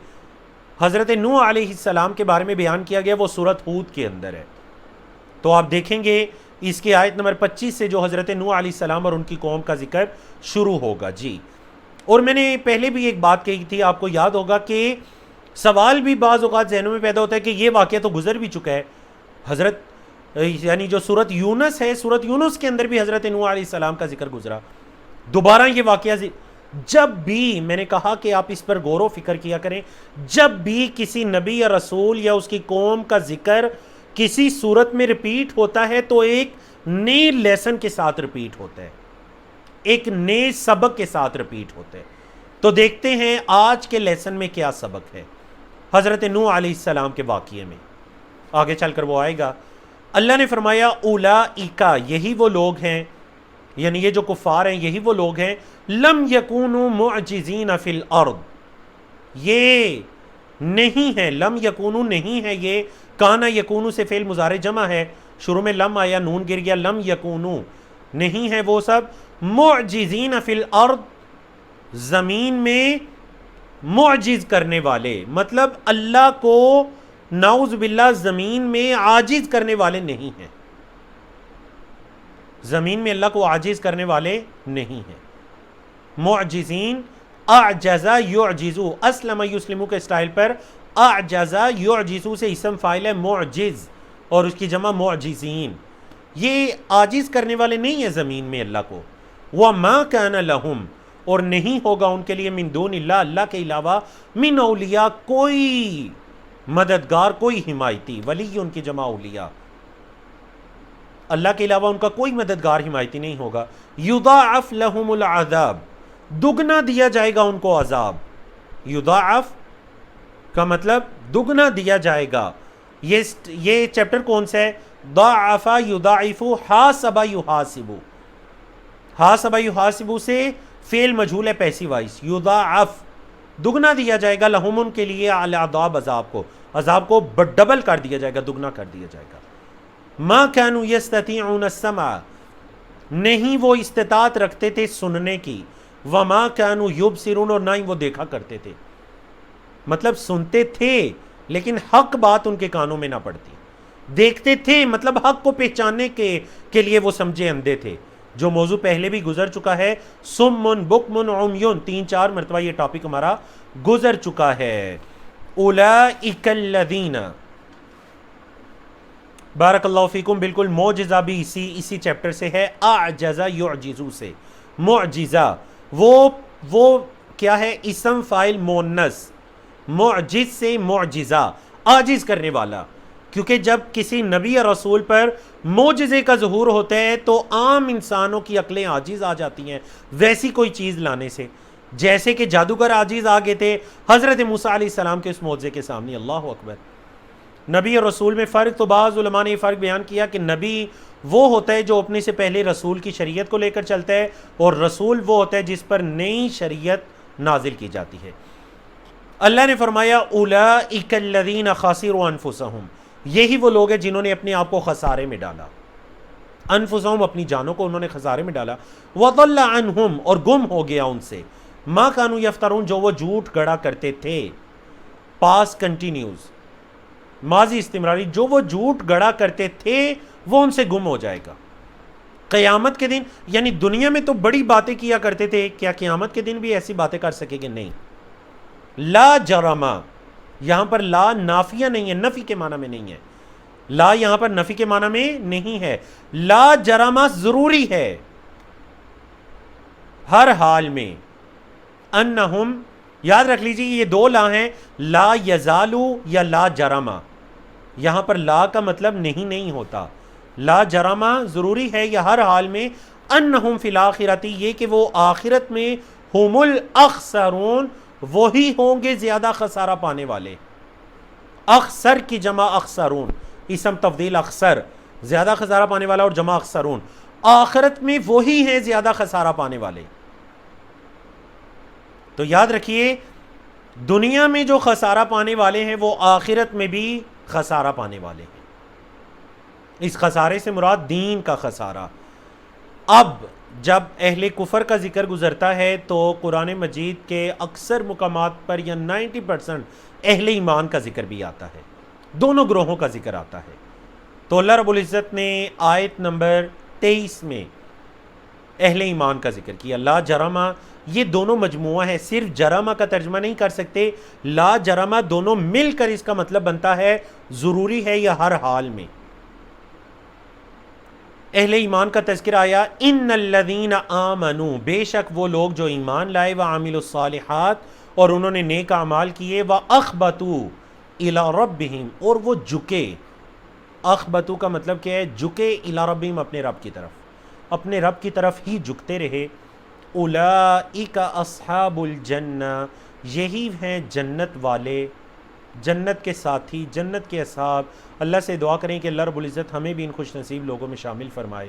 Speaker 1: حضرت نوح علیہ السلام کے بارے میں بیان کیا گیا وہ سورۃ ہود کے اندر ہے۔ تو آپ دیکھیں گے اس کی آیت نمبر 25 سے جو حضرت نوح علیہ السلام اور ان کی قوم کا ذکر شروع ہوگا۔ جی، اور میں نے پہلے بھی ایک بات کہی تھی، آپ کو یاد ہوگا کہ سوال بھی بعض اوقات ذہنوں میں پیدا ہوتا ہے کہ یہ واقعہ تو گزر بھی چکا ہے، حضرت یعنی جو سورۃ یونس ہے، سورۃ یونس کے اندر بھی حضرت نوح علیہ السلام کا ذکر گزرا، دوبارہ یہ واقعہ جب بھی، میں نے کہا کہ آپ اس پر غور و فکر کیا کریں، جب بھی کسی نبی یا رسول یا اس کی قوم کا ذکر کسی صورت میں ریپیٹ ہوتا ہے تو ایک نئے لیسن کے ساتھ ریپیٹ ہوتا ہے، ایک نئے سبق کے ساتھ ریپیٹ ہوتا ہے۔ تو دیکھتے ہیں آج کے لیسن میں کیا سبق ہے حضرت نوح علیہ السلام کے واقعے میں، آگے چل کر وہ آئے گا۔ اللہ نے فرمایا اولئک، یہی وہ لوگ ہیں، یعنی یہ جو کفار ہیں یہی وہ لوگ ہیں، لم یکونوا معجزین فی الارض، یہ نہیں ہے، لم یکونوا نہیں ہے، یہ کانا یکونو سے فعل مضارع جمع ہے، شروع میں لم آیا نون گر گیا، لم یکونو نہیں ہے وہ سب، معجزین فی الارض، زمین میں معجز کرنے والے، مطلب اللہ کو نعوذ باللہ زمین میں عاجز کرنے والے نہیں ہیں، زمین میں اللہ کو عاجز کرنے والے نہیں ہیں۔ معجزین، اعجز یعجزو، اسلم یسلمو کے اسٹائل پر اعجز یعجزو سے اسم فاعل ہے معجز، اور اس کی جمع معجزین، یہ عاجز کرنے والے نہیں ہیں زمین میں اللہ کو۔ وَمَا كَانَ لَهُمْ، اور نہیں ہوگا ان کے لیے من دون اللہ، اللہ کے علاوہ، من اولیاء، کوئی مددگار، کوئی حمایتی، ولی ان کی جمع اولیاء، اللہ کے علاوہ ان کا کوئی مددگار حمایتی نہیں ہوگا۔ یضاعف لہم العذاب، دگنا دیا جائے گا ان کو عذاب، یضاعف کا مطلب دگنا دیا جائے گا۔ یہ چیپٹر کون سا ہے؟ ضاعف یضاعف، حاسب یحاسب، حاسب یحاسب سے فعل مجہول ہے پیسیو وائس، یضاعف دگنا دیا جائے گا، لہم ان کے لیے، العذاب عذاب کو ڈبل کر دیا جائے گا، دگنا کر دیا جائے گا۔ ما كانوا يستطيعون السمع، نہیں وہ استطاعت رکھتے تھے سننے کی، وما كانوا يبصرون، اور نہ ہی وہ دیکھا کرتے تھے، مطلب سنتے تھے لیکن حق بات ان کے کانوں میں نہ پڑتی، دیکھتے تھے مطلب حق کو پہچاننے کے لیے وہ سمجھے اندھے تھے، جو موضوع پہلے بھی گزر چکا ہے. سمن بکمن عمیون، 3-4 مرتبہ یہ ٹاپک ہمارا گزر چکا ہے. اولئک الذین، بارک اللہ فیکم، بالکل معجزہ بھی اسی چیپٹر سے ہے. اعجز یعجزو سے، معجزہ وہ کیا ہے؟ اسم فاعل مؤنث، معجز سے معجزہ، عاجز کرنے والا. کیونکہ جب کسی نبی یا رسول پر معجزے کا ظہور ہوتا ہے تو عام انسانوں کی عقلیں عاجز آ جاتی ہیں ویسی کوئی چیز لانے سے، جیسے کہ جادوگر عاجز آ گئے تھے حضرت موسیٰ علیہ السلام کے اس معجزے کے سامنے. اللہ اکبر. نبی اور رسول میں فرق، تو بعض علماء نے یہ فرق بیان کیا کہ نبی وہ ہوتا ہے جو اپنے سے پہلے رسول کی شریعت کو لے کر چلتا ہے، اور رسول وہ ہوتا ہے جس پر نئی شریعت نازل کی جاتی ہے. اللہ نے فرمایا اولئک الذین خسروا انفسہم، یہی وہ لوگ ہیں جنہوں نے اپنے آپ کو خسارے میں ڈالا. انفسہم، اپنی جانوں کو انہوں نے خسارے میں ڈالا. وضل عنہم، اور گم ہو گیا ان سے، ما کانوا یفترون، جو وہ جھوٹ گڑا کرتے تھے. پاس کنٹینیوز، ماضی استمراری، جو وہ جھوٹ گڑا کرتے تھے وہ ان سے گم ہو جائے گا. قیامت کے دن، یعنی دنیا میں تو بڑی باتیں کیا کرتے تھے، کیا قیامت کے دن بھی ایسی باتیں کر سکے گے؟ نہیں. لا جرما، یہاں پر لا نافیہ نہیں ہے، نفی کے معنی میں نہیں ہے. لا یہاں پر نفی کے معنی میں نہیں ہے. لا جرما ضروری ہے ہر حال میں. انہم، یاد رکھ لیجیے یہ دو لا ہیں، لا یزالو یا لا جرما. یہاں پر لا کا مطلب نہیں ہوتا. لا جرما ضروری ہے یا ہر حال میں. انہم فی الاخرۃ، یہ کہ وہ آخرت میں ہم الاخسرون، وہی ہوں گے زیادہ خسارہ پانے والے. اخسر کی جمع اخسرون، اسم تفضیل اخسر، زیادہ خسارہ پانے والا، اور جمع اخسرون. آخرت میں وہی ہیں زیادہ خسارہ پانے والے. تو یاد رکھیے دنیا میں جو خسارہ پانے والے ہیں وہ آخرت میں بھی خسارہ پانے والے ہیں. اس خسارے سے مراد دین کا خسارہ. اب جب اہل کفر کا ذکر گزرتا ہے تو قرآن مجید کے اکثر مقامات پر یا 90% اہل ایمان کا ذکر بھی آتا ہے، دونوں گروہوں کا ذکر آتا ہے. تو اللہ رب العزت نے آیت نمبر 23 میں اہل ایمان کا ذکر کیا. لا جرما، یہ دونوں مجموعہ ہے، صرف جرما کا ترجمہ نہیں کر سکتے. لا جرما دونوں مل کر اس کا مطلب بنتا ہے ضروری ہے یا ہر حال میں. اہل ایمان کا تذکرہ آیا. ان الذین آمنوا، بے شک وہ لوگ جو ایمان لائے، وعملوا الصالحات، اور انہوں نے نیک اعمال کیے، واخبتوا الی ربہم، اور وہ جھکے. اخبتوا کا مطلب کیا ہے؟ جھکے، الی ربہم، اپنے رب کی طرف، اپنے رب کی طرف ہی جھکتے رہے. اولئک اصحاب الجنہ، یہی ہیں جنت والے، جنت کے ساتھی، جنت کے اصحاب. اللہ سے دعا کریں کہ اللہ رب العزت ہمیں بھی ان خوش نصیب لوگوں میں شامل فرمائے.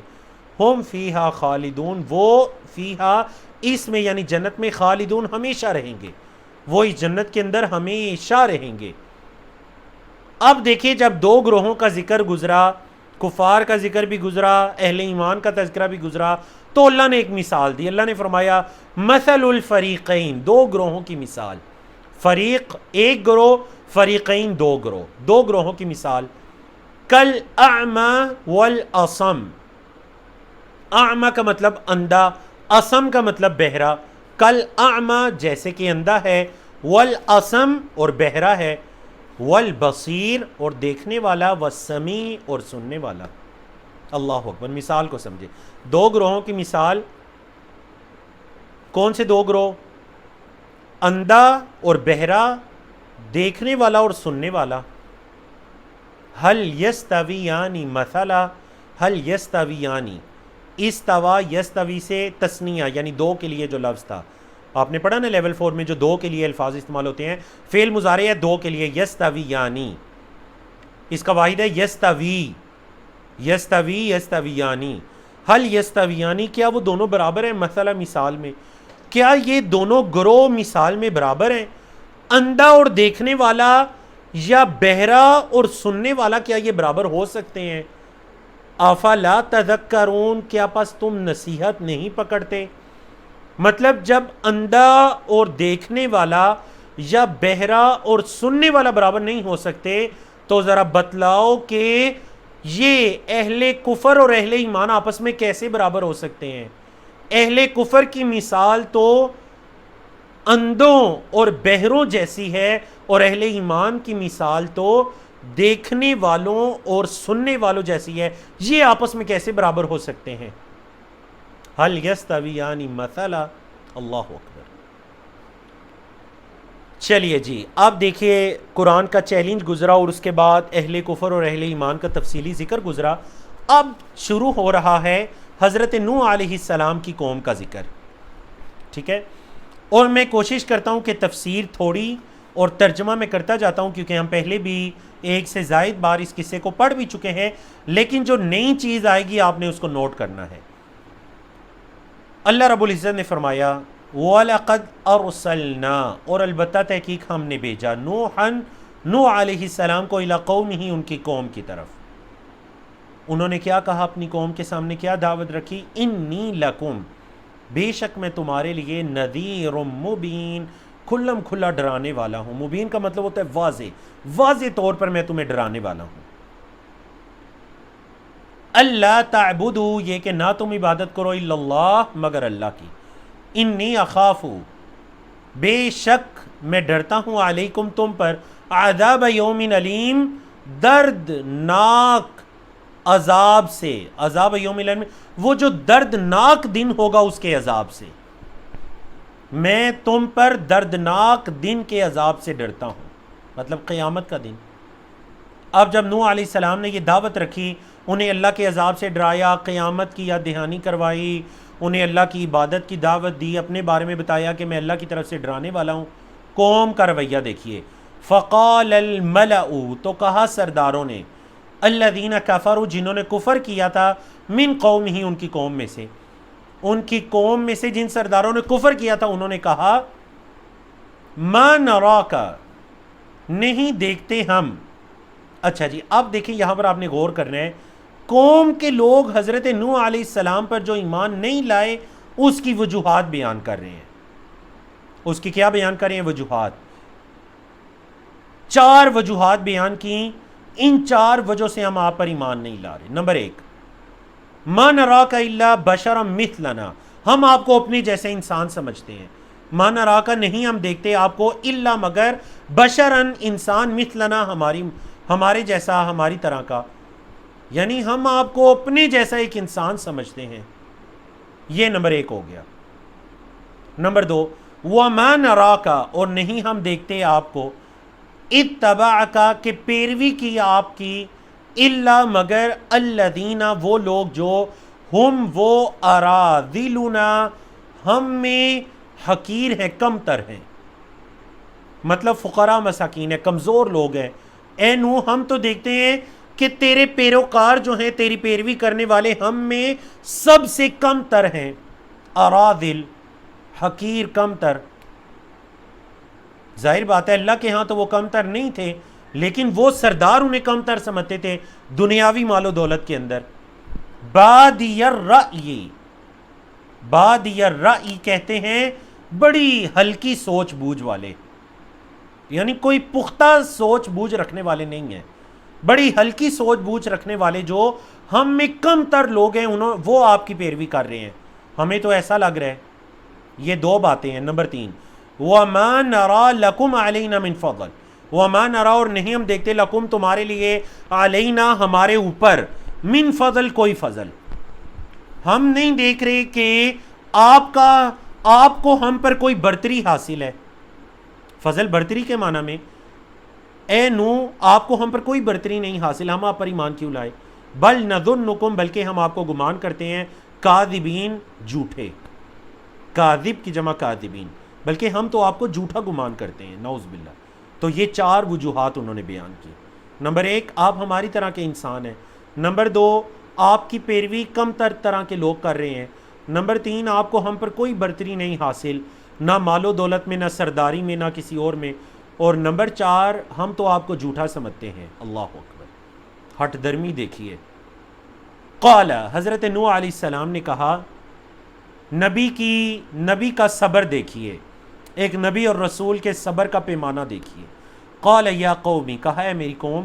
Speaker 1: ہم فیہا خالدون، وہ فیہا، اس میں یعنی جنت میں، خالدون ہمیشہ رہیں گے، وہ اس جنت کے اندر ہمیشہ رہیں گے. اب دیکھیں جب دو گروہوں کا ذکر گزرا، کفار کا ذکر بھی گزرا، اہل ایمان کا تذکرہ بھی گزرا، تو اللہ نے ایک مثال دی. اللہ نے فرمایا مثل الفریقین، دو گروہوں کی مثال. فریق ایک گروہ، فریقین دو گروہ، دو گروہوں کی مثال. کل اعمی والاصم، اعمی کا مطلب اندھا، اصم کا مطلب بہرا. کل اعمی جیسے کہ اندھا ہے، والاصم اور بہرا ہے، والبصیر اور دیکھنے والا، والسمیع اور سننے والا. اللہ اکبر. مثال کو سمجھے، دو گروہوں کی مثال. کون سے دو گروہ؟ اندھا اور بہرا، دیکھنے والا اور سننے والا. حل یستویانی مثلا، حل یستویانی، استوا یستوی سے تثنیہ یعنی دو کے لیے جو لفظ تھا. آپ نے پڑھا نا لیول 4 میں جو دو کے لیے الفاظ استعمال ہوتے ہیں، فعل مضارع ہے دو کے لیے، یستویانی، اس کا واحد ہے یستوی، یستوی یستویانی. حل یستویانی، کیا وہ دونوں برابر ہیں؟ مثلا مثال میں، کیا یہ دونوں گروہ مثال میں برابر ہیں؟ اندھا اور دیکھنے والا یا بہرا اور سننے والا، کیا یہ برابر ہو سکتے ہیں؟ افلا تذکرون، کیا پس تم نصیحت نہیں پکڑتے؟ مطلب جب اندھا اور دیکھنے والا یا بہرا اور سننے والا برابر نہیں ہو سکتے تو ذرا بتلاؤ کہ یہ اہل کفر اور اہل ایمان آپس میں کیسے برابر ہو سکتے ہیں؟ اہل کفر کی مثال تو اندھوں اور بہروں جیسی ہے، اور اہل ایمان کی مثال تو دیکھنے والوں اور سننے والوں جیسی ہے. یہ آپس میں کیسے برابر ہو سکتے ہیں؟ حل یستویان مثلا. اللہ اکبر. چلیے جی، اب دیکھیے قرآن کا چیلنج گزرا اور اس کے بعد اہل کفر اور اہل ایمان کا تفصیلی ذکر گزرا. اب شروع ہو رہا ہے حضرت نوح علیہ السلام کی قوم کا ذکر. ٹھیک ہے، اور میں کوشش کرتا ہوں کہ تفسیر تھوڑی اور ترجمہ میں کرتا جاتا ہوں، کیونکہ ہم پہلے بھی ایک سے زائد بار اس قصے کو پڑھ بھی چکے ہیں، لیکن جو نئی چیز آئے گی آپ نے اس کو نوٹ کرنا ہے. اللہ رب العزت نے فرمایا وَلَقَدْ أَرْسَلْنَا، اور البتہ تحقیق ہم نے بھیجا نوح علیہ السلام کو اِلَىٰ قَوْمِهِ، ان کی قوم کی طرف. انہوں نے کیا کہا اپنی قوم کے سامنے، کیا دعوت رکھی؟ انی لکم، بے شک میں تمہارے لیے نذیر مبین، کھلم کھلا ڈرانے والا ہوں. مبین کا مطلب ہوتا ہے واضح طور پر میں تمہیں ڈرانے والا ہوں. اللہ تعبدوا، یہ کہ نہ تم عبادت کرو، الا اللہ، مگر اللہ کی. انی اخاف، بے شک میں ڈرتا ہوں، علیکم تم پر، عذاب یوم علیم، دردناک عذاب سے. عذاب یوم علیم، وہ جو دردناک دن ہوگا اس کے عذاب سے. میں تم پر دردناک دن کے عذاب سے ڈرتا ہوں، مطلب قیامت کا دن. اب جب نوح علیہ السلام نے یہ دعوت رکھی، انہیں اللہ کے عذاب سے ڈرایا، قیامت کی یاد دہانی کروائی، انہیں اللہ کی عبادت کی دعوت دی، اپنے بارے میں بتایا کہ میں اللہ کی طرف سے ڈرانے والا ہوں. قوم کا رویہ دیکھیے. فقال الملأ، تو کہا سرداروں نے، الذین کفروا، جنہوں نے کفر کیا تھا، من قومہ، ان کی قوم میں سے. ان کی قوم میں سے جن سرداروں نے کفر کیا تھا انہوں نے کہا ما نراک، نہیں دیکھتے ہم. اچھا جی، اب دیکھیں یہاں پر آپ نے غور کرنا ہے. قوم کے لوگ حضرت نوح علیہ السلام پر جو ایمان نہیں لائے اس کی وجوہات بیان کر رہے ہیں. اس کی کیا بیان کر رہے ہیں؟ وجوہات. 4 وجوہات بیان کی. ان 4 وجہ سے ہم آپ پر ایمان نہیں لا رہے. نمبر 1، ما نراک الا بشرا مثلنا، ہم آپ کو اپنے جیسے انسان سمجھتے ہیں. ما نراک، نہیں ہم دیکھتے آپ کو، الا مگر، بشرن، انسان، مثلنا، ہمارے جیسا، ہماری طرح کا. یعنی ہم آپ کو اپنے جیسا ایک انسان سمجھتے ہیں. یہ نمبر 1 ہو گیا. نمبر 2، وَمَا نَرَاكَ، اور نہیں ہم دیکھتے آپ کو، اتبعک، کہ پیروی کی آپ کی، الا مگر، الذین، وہ لوگ جو، ہم وہ، اراذلنا، ہم میں حقیر ہیں، کم تر ہیں، مطلب فقراء مساکین ہیں، کمزور لوگ ہیں. اے نوح، ہم تو دیکھتے ہیں کہ تیرے پیروکار جو ہیں، تیری پیروی کرنے والے ہم میں سب سے کم تر ہیں. اراذل، حقیر، کم تر. ظاہر بات ہے اللہ کے ہاں تو وہ کم تر نہیں تھے، لیکن وہ سردار انہیں کم تر سمجھتے تھے دنیاوی مال و دولت کے اندر. بادی الرأی، بادی الرأی کہتے ہیں بڑی ہلکی سوچ بوجھ والے، یعنی کوئی پختہ سوچ بوجھ رکھنے والے نہیں ہیں، بڑی ہلکی سوچ بوجھ رکھنے والے جو ہم میں کم تر لوگ ہیں، وہ آپ کی پیروی کر رہے ہیں. ہمیں تو ایسا لگ رہا ہے. یہ 2 باتیں ہیں. نمبر 3، وَمَا نَرَا لَكُمْ عَلَيْنَا مِن فَضْلٍ، وَمَا نَرَا، اور نہیں ہم دیکھتے، لَكُمْ تمہارے لیے، عَلَيْنَا ہمارے اوپر، من فضل، کوئی فضل. ہم نہیں دیکھ رہے کہ آپ کو ہم پر کوئی برتری حاصل ہے. فضل برتری کے معنی میں، اے نوح آپ کو ہم پر کوئی برتری نہیں حاصل، ہم آپ پر ایمان کیوں لائے. بل نظنکم، بلکہ ہم آپ کو گمان کرتے ہیں، کاذبین، جھوٹے. کاذب کی جمع کاذبین، بلکہ ہم تو آپ کو جھوٹا گمان کرتے ہیں، نعوذ باللہ. تو یہ 4 وجوہات انہوں نے بیان کی. نمبر 1، آپ ہماری طرح کے انسان ہیں. نمبر 2، آپ کی پیروی کم تر طرح کے لوگ کر رہے ہیں. نمبر 3، آپ کو ہم پر کوئی برتری نہیں حاصل، نہ مال و دولت میں، نہ سرداری میں، نہ کسی اور میں. اور نمبر 4، ہم تو آپ کو جھوٹا سمجھتے ہیں. اللہ اکبر، ہٹ درمی دیکھیے. قال، حضرت نوح علیہ السلام نے کہا، نبی کا صبر دیکھیے، ایک نبی اور رسول کے صبر کا پیمانہ دیکھیے. قال یا قومی، کہا ہے میری قوم،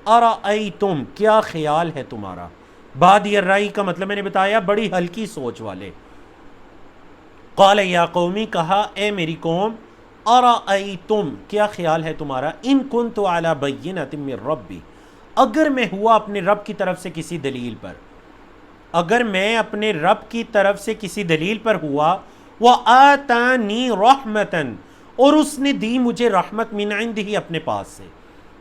Speaker 1: ارأیتم کیا خیال ہے تمہارا. بادی الرأی کا مطلب میں نے بتایا بڑی ہلکی سوچ والے. قال یا قومی کہا اے میری قوم ارأیتم کیا خیال ہے تمہارا ان کنت علی بینۃ من ربی اگر میں ہوا اپنے رب کی طرف سے کسی دلیل پر، اگر میں اپنے رب کی طرف سے کسی دلیل پر ہوا وآتانی رحمتا اور اس نے دی مجھے رحمت من عنده اپنے پاس سے،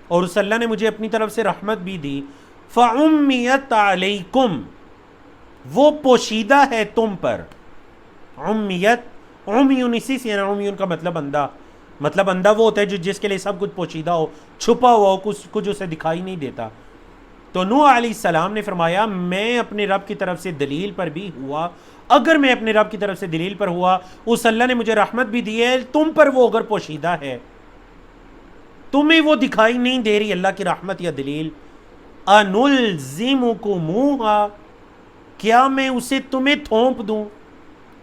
Speaker 1: اور اس اللہ نے مجھے اپنی طرف سے رحمت بھی دی، فعمیت علیکم وہ پوشیدہ ہے تم پر. عمیت عمیون اسی سے عمیون کا مطلب اندھا، مطلب اندھا وہ ہوتا ہے جو جس کے لیے سب کچھ پوشیدہ ہو، چھپا ہوا ہو، کچھ اسے دکھائی نہیں دیتا. تو نوح علیہ السلام نے فرمایا میں اپنے رب کی طرف سے دلیل پر بھی ہوا، اگر میں اپنے رب کی طرف سے دلیل پر ہوا اس اللہ نے مجھے رحمت بھی دی ہے، تم پر وہ اگر پوشیدہ ہے تمہیں وہ دکھائی نہیں دے رہی اللہ کی رحمت یا دلیل، انلزمکموہا کیا میں اسے تمہیں تھونپ دوں،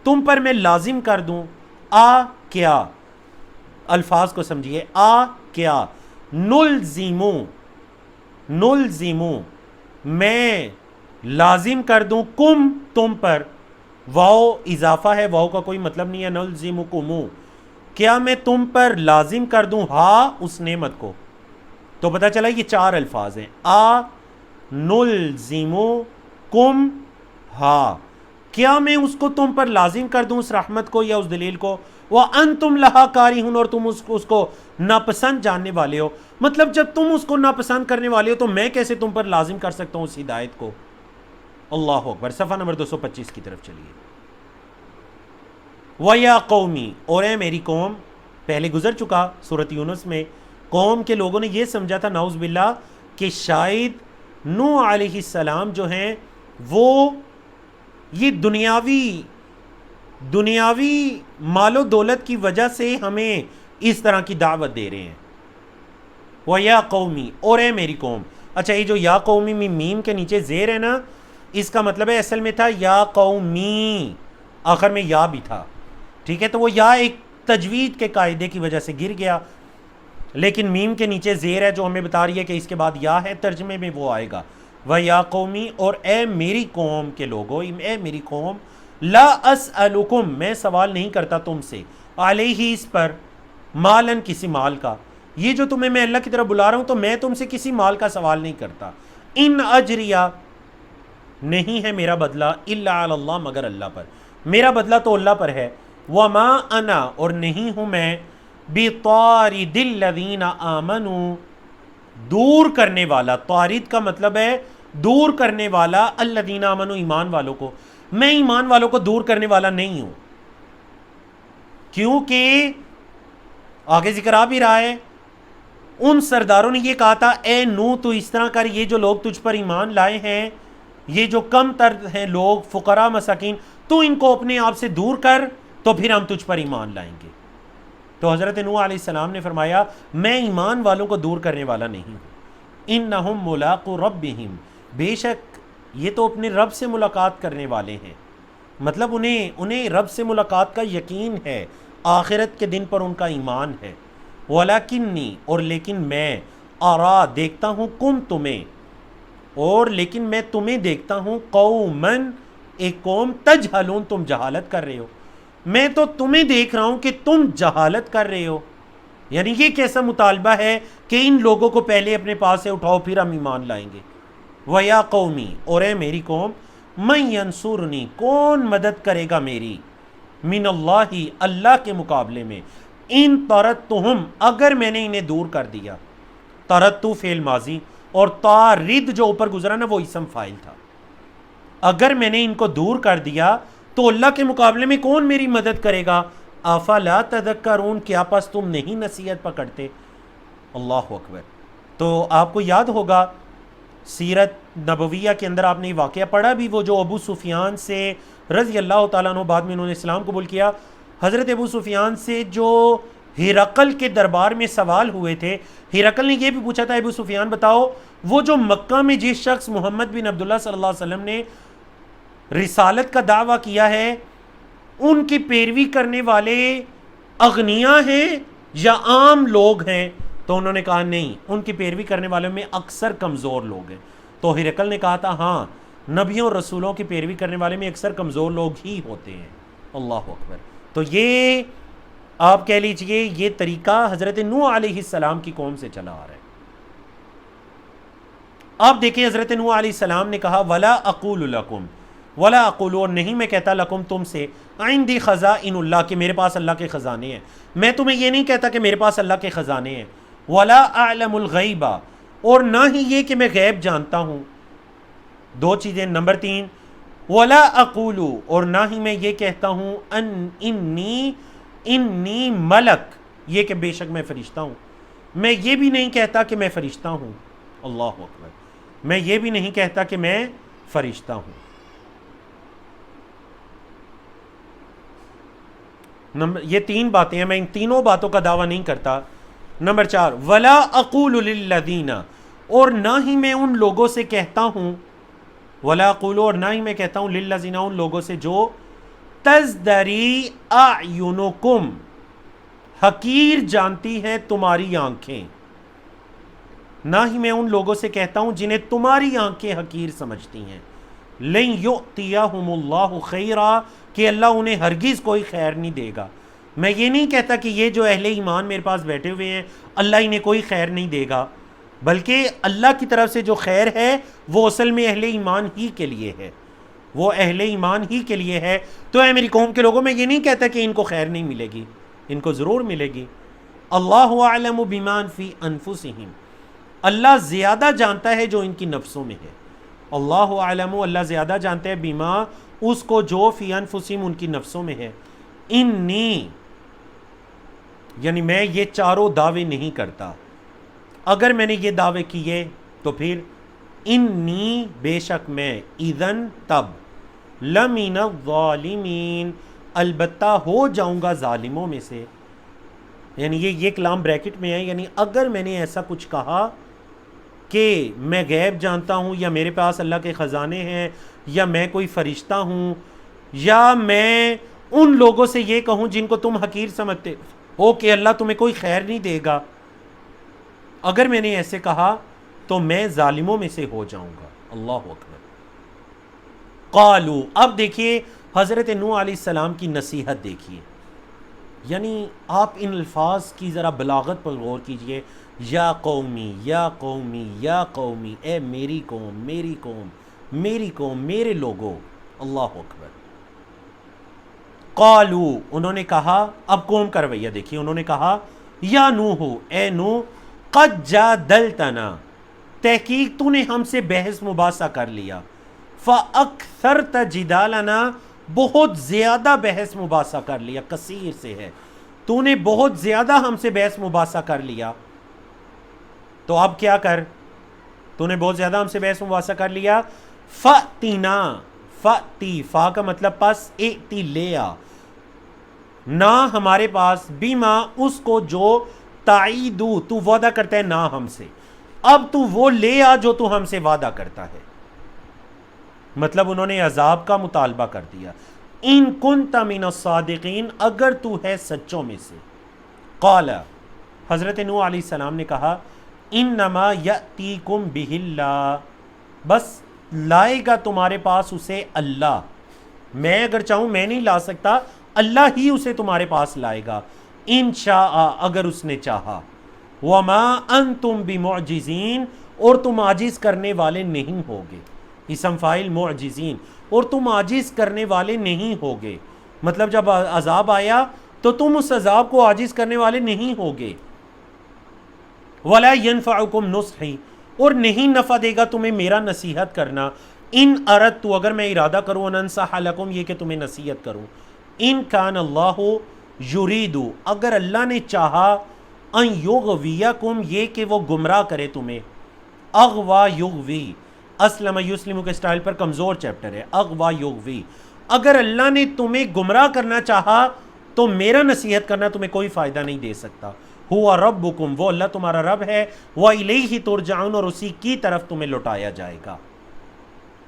Speaker 1: تم پر میں لازم کر دوں. کیا الفاظ کو سمجھیے، کیا نلزمو میں لازم کر دوں کم تم پر، واو اضافہ ہے، واو کا کوئی مطلب نہیں ہے، نلزمکمو کیا میں تم پر لازم کر دوں اس نعمت کو. تو پتہ چلا یہ 4 الفاظ ہیں، نلزمکم کیا میں اس کو تم پر لازم کر دوں اس رحمت کو یا اس دلیل کو، وَأَنْتُمْ لَهَا كَارِهُونَ اور تم اس کو ناپسند جاننے والے ہو. مطلب جب تم اس کو ناپسند کرنے والے ہو تو میں کیسے تم پر لازم کر سکتا ہوں اس ہدایت کو. اللہ اکبر. صفحہ نمبر 225 کی طرف چلیے. وَيَا قَوْمِ اور اے میری قوم، پہلے گزر چکا سورۃ یونس میں، قوم کے لوگوں نے یہ سمجھا تھا نعوذ باللہ کہ شاید نوح علیہ السلام جو ہیں وہ یہ دنیاوی مال و دولت کی وجہ سے ہمیں اس طرح کی دعوت دے رہے ہیں. وَيَا قَوْمِ اور اے میری قوم. اچھا یہ جو یا قومی میں میم کے نیچے زیر ہے نا، اس کا مطلب ہے اصل میں تھا یا قومی، آخر میں یا بھی تھا، ٹھیک ہے، تو وہ یا ایک تجوید کے قاعدے کی وجہ سے گر گیا، لیکن میم کے نیچے زیر ہے جو ہمیں بتا رہی ہے کہ اس کے بعد یا ہے، ترجمے میں وہ آئے گا وَيَا قَوْمِ اور اے میری قوم کے لوگوں، اے میری قوم، لا اسألکم میں سوال نہیں کرتا تم سے، علیہ اس پر، مالن کسی مال کا، یہ جو تمہیں میں اللہ کی طرف بلا رہا ہوں تو میں تم سے کسی مال کا سوال نہیں کرتا. ان اجریہ نہیں ہے میرا بدلہ الا علی اللہ مگر اللہ پر، میرا بدلہ تو اللہ پر ہے. وما انا اور نہیں ہوں میں بطارد الذین آمنوا دور کرنے والا، طارد کا مطلب ہے دور کرنے والا، الذین آمنوا ایمان والوں کو، میں ایمان والوں کو دور کرنے والا نہیں ہوں، کیونکہ آگے ذکر آ بھی رہا ہے ان سرداروں نے یہ کہا تھا اے نوح تو اس طرح کر، یہ جو لوگ تجھ پر ایمان لائے ہیں، یہ جو کم تر ہیں لوگ، فقراء مساکین، تو ان کو اپنے آپ سے دور کر تو پھر ہم تجھ پر ایمان لائیں گے. تو حضرت نوح علیہ السلام نے فرمایا میں ایمان والوں کو دور کرنے والا نہیں ہوں. انہم ملاقو ربہم بے شک یہ تو اپنے رب سے ملاقات کرنے والے ہیں، مطلب انہیں رب سے ملاقات کا یقین ہے، آخرت کے دن پر ان کا ایمان ہے. وَلَكِنِّي اور لیکن میں، ارا دیکھتا ہوں، کم تمہیں اور لیکن میں تمہیں دیکھتا ہوں، قومن ایک قوم، تجہلون تم جہالت کر رہے ہو، میں تو تمہیں دیکھ رہا ہوں کہ تم جہالت کر رہے ہو. یعنی یہ کیسا مطالبہ ہے کہ ان لوگوں کو پہلے اپنے پاس سے اٹھاؤ پھر ہم ایمان لائیں گے. وَيَا قَوْمِ اور اے میری قوم، مَن يَنصُرُنِي کون مدد کرے گا میری، من اللہ اللہ کے مقابلے میں، ان طردتہم اگر میں نے انہیں دور کر دیا. طردتو فعل ماضی اور طارد جو اوپر گزرا نا وہ اسم فاعل تھا. اگر میں نے ان کو دور کر دیا تو اللہ کے مقابلے میں کون میری مدد کرے گا. افلا تذکرون کیا پس تم نہیں نصیحت پکڑتے. اللہ اکبر. تو آپ کو یاد ہوگا سیرت نبویہ کے اندر آپ نے یہ واقعہ پڑھا بھی، وہ جو ابو سفیان سے رضی اللہ تعالیٰ عنہ بعد میں انہوں نے اسلام قبول کیا، حضرت ابو سفیان سے جو ہرقل کے دربار میں سوال ہوئے تھے، ہرقل نے یہ بھی پوچھا تھا ابو سفیان بتاؤ وہ جو مکہ میں جس شخص محمد بن عبداللہ صلی اللہ علیہ وسلم نے رسالت کا دعویٰ کیا ہے ان کی پیروی کرنے والے اغنیاء ہیں یا عام لوگ ہیں. تو تو انہوں نے کہا نہیں، ان کی پیروی کرنے والوں میں اکثر کمزور لوگ ہیں۔ تو ہرقل نے کہا تھا ہاں، نبیوں اور رسولوں کی پیروی کرنے والے میں اکثر کمزور لوگ ہی ہوتے ہیں۔ اللہ اکبر۔ تو یہ آپ کہہ لیجئے یہ طریقہ حضرت نوح علیہ السلام کی قوم سے چلا آ رہا ہے۔ آپ دیکھیں حضرت نوح علیہ السلام نے کہا وَلَا أَقُولُ لَكُمْ وَلَا أَقُولُ، اور نہیں میں کہتا لکم تم سے، عِندِي خَزَائِنُ اللہ، کہ میرے پاس اللہ کے خزانے ہیں۔ میں تمہیں یہ نہیں کہتا کہ میرے پاس اللہ کے خزانے ہیں۔ وَلَا أَعْلَمُ الْغَيْبَ، اور نہ ہی یہ کہ میں غیب جانتا ہوں۔ دو چیزیں۔ نمبر 3، وَلَا أَقُولُ، اور نہ ہی میں یہ کہتا ہوں انی ملک، یہ کہ بے شک میں فرشتہ ہوں۔ میں یہ بھی نہیں کہتا کہ میں فرشتہ ہوں۔ اللہ اکبر۔ میں یہ بھی نہیں کہتا کہ میں فرشتہ ہوں۔ یہ 3 باتیں ہیں، میں ان تینوں باتوں کا دعویٰ نہیں کرتا۔ نمبر 4، وَلَا أَقُولُ لِلَّذِينَ، اور نہ ہی میں ان لوگوں سے کہتا ہوں، وَلَا أَقُولُ، اور نہ ہی میں کہتا ہوں، لِلَّذِينَ، ان لوگوں سے جو تَزْدَرِي أَعْيُنُكُمْ، حقیر جانتی ہیں تمہاری آنکھیں۔ نہ ہی میں ان لوگوں سے کہتا ہوں جنہیں تمہاری آنکھیں حقیر سمجھتی ہیں۔ لَن يُؤْتِيَهُمُ اللَّهُ خَيْرًا، کہ اللہ انہیں ہرگز کوئی خیر نہیں دے گا۔ میں یہ نہیں کہتا کہ یہ جو اہل ایمان میرے پاس بیٹھے ہوئے ہیں اللہ انہیں کوئی خیر نہیں دے گا، بلکہ اللہ کی طرف سے جو خیر ہے وہ اصل میں اہل ایمان ہی کے لیے ہے، وہ اہل ایمان ہی کے لیے ہے۔ تو اے میری قوم کے لوگوں، میں یہ نہیں کہتا کہ ان کو خیر نہیں ملے گی، ان کو ضرور ملے گی۔ اللہ اعلم بما فی انفسہم، اللہ زیادہ جانتا ہے جو ان کی نفسوں میں ہے۔ اللہ اعلم، اللہ زیادہ جانتا ہے، بما، اس کو جو فی انفسہم، ان کی نفسوں میں ہے۔ انی، یعنی میں یہ چاروں دعوے نہیں کرتا۔ اگر میں نے یہ دعوے کیے تو پھر انی، بے شک میں، اذن، تب، لمن الظالمین، البتہ ہو جاؤں گا ظالموں میں سے۔ یعنی یہ کلام بریکٹ میں ہے، یعنی اگر میں نے ایسا کچھ کہا کہ میں غیب جانتا ہوں، یا میرے پاس اللہ کے خزانے ہیں، یا میں کوئی فرشتہ ہوں، یا میں ان لوگوں سے یہ کہوں جن کو تم حقیر سمجھتے ہو کہ اللہ تمہیں کوئی خیر نہیں دے گا، اگر میں نے ایسے کہا تو میں ظالموں میں سے ہو جاؤں گا۔ اللہ اکبر۔ قالو، اب دیکھیے حضرت نوح علیہ السلام کی نصیحت دیکھیے، یعنی آپ ان الفاظ کی ذرا بلاغت پر غور کیجئے۔ یا قومی، یا قومی، یا قومی، اے میری قوم، میری قوم، میری قوم، میرے لوگوں۔ اللہ اکبر۔ قالو، انہوں نے کہا، اب قوم کا رویہ دیکھیے، انہوں نے کہا یا نوح، اے نوح، قد جادلتنا، تحقیق تو نے ہم سے بحث مباحثہ کر لیا، فاکثرت جدالنا، بہت زیادہ بحث مباحثہ کر لیا، کثیر سے ہے، تو نے بہت زیادہ ہم سے بحث مباحثہ کر لیا، تو اب کیا کر، تو نے بہت زیادہ ہم سے بحث مباحثہ کر لیا، فَأْتِنَا، فَأْتِی، فا کا مطلب پس، ایتی، لے آ، نہ ہمارے پاس، بیما، اس کو جو تعیدو، تو وعدہ کرتا ہے نہ ہم سے، اب تو وہ لے آ جو تو ہم سے وعدہ کرتا ہے۔ مطلب انہوں نے عذاب کا مطالبہ کر دیا۔ ان کنت من الصادقین، اگر تو ہے سچوں میں سے۔ قال، حضرت نوح علیہ السلام نے کہا، انما یأتیکم بہ اللہ، بس لائے گا تمہارے پاس اسے اللہ، میں اگر چاہوں میں نہیں لا سکتا، اللہ ہی اسے تمہارے پاس لائے گا، انشاء، اگر اس نے چاہا، وما انتم بمعجزین، اور تم عاجز کرنے والے نہیں ہوگے، اسم فاعل معجزین، اور تم عاجز کرنے والے نہیں ہوگے، مطلب جب عذاب آیا تو تم اس عذاب کو عاجز کرنے والے نہیں ہوگے۔ ولا ينفعکم نصحی، اور نہیں نفع دے گا تمہیں میرا نصیحت کرنا، ان اردت، اگر میں ارادہ کروں، ان انصح لکم، یہ کہ تمہیں نصیحت کروں، ان کان اللہ یرید، اگر اللہ نے چاہا، ان یغویکم، یہ کہ وہ گمراہ کرے تمہیں، اغوا یغوی، اسلم یسلم کے سٹائل پر کمزور چیپٹر ہے، اغوا یغوی، اگر اللہ نے تمہیں گمراہ کرنا چاہا تو میرا نصیحت کرنا تمہیں کوئی فائدہ نہیں دے سکتا۔ ہوا ربکم، وہ اللہ تمہارا رب ہے، وَإِلَيْهِ ترجعون، اور اسی کی طرف تمہیں لوٹایا جائے گا۔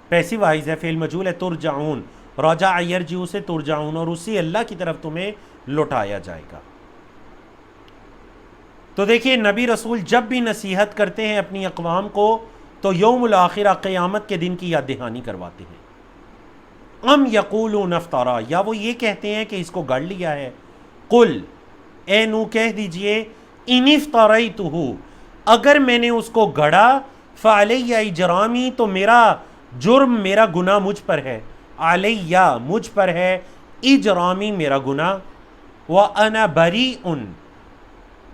Speaker 1: پیسیو وائز ہے، فعل مجہول ہے، ترجعون، رجع یرجع سے ترجعون، اور اسی اللہ کی طرف تمہیں لوٹایا جائے گا۔ تو دیکھیے نبی رسول جب بھی نصیحت کرتے ہیں اپنی اقوام کو تو یوم الآخرہ قیامت کے دن کی یاد دہانی کرواتے ہیں۔ ام یقولون افترا، یا وہ یہ کہتے ہیں کہ اس کو گڑھ لیا ہے۔ قل، اے نو کہہ دیجئے، ان افتریتہ، اگر میں نے اس کو گھڑا، فعلی اجرامی، تو میرا جرم، میرا گناہ مجھ پر ہے، علیہ مجھ پر ہے، اجرامی میرا گناہ، وانا بریء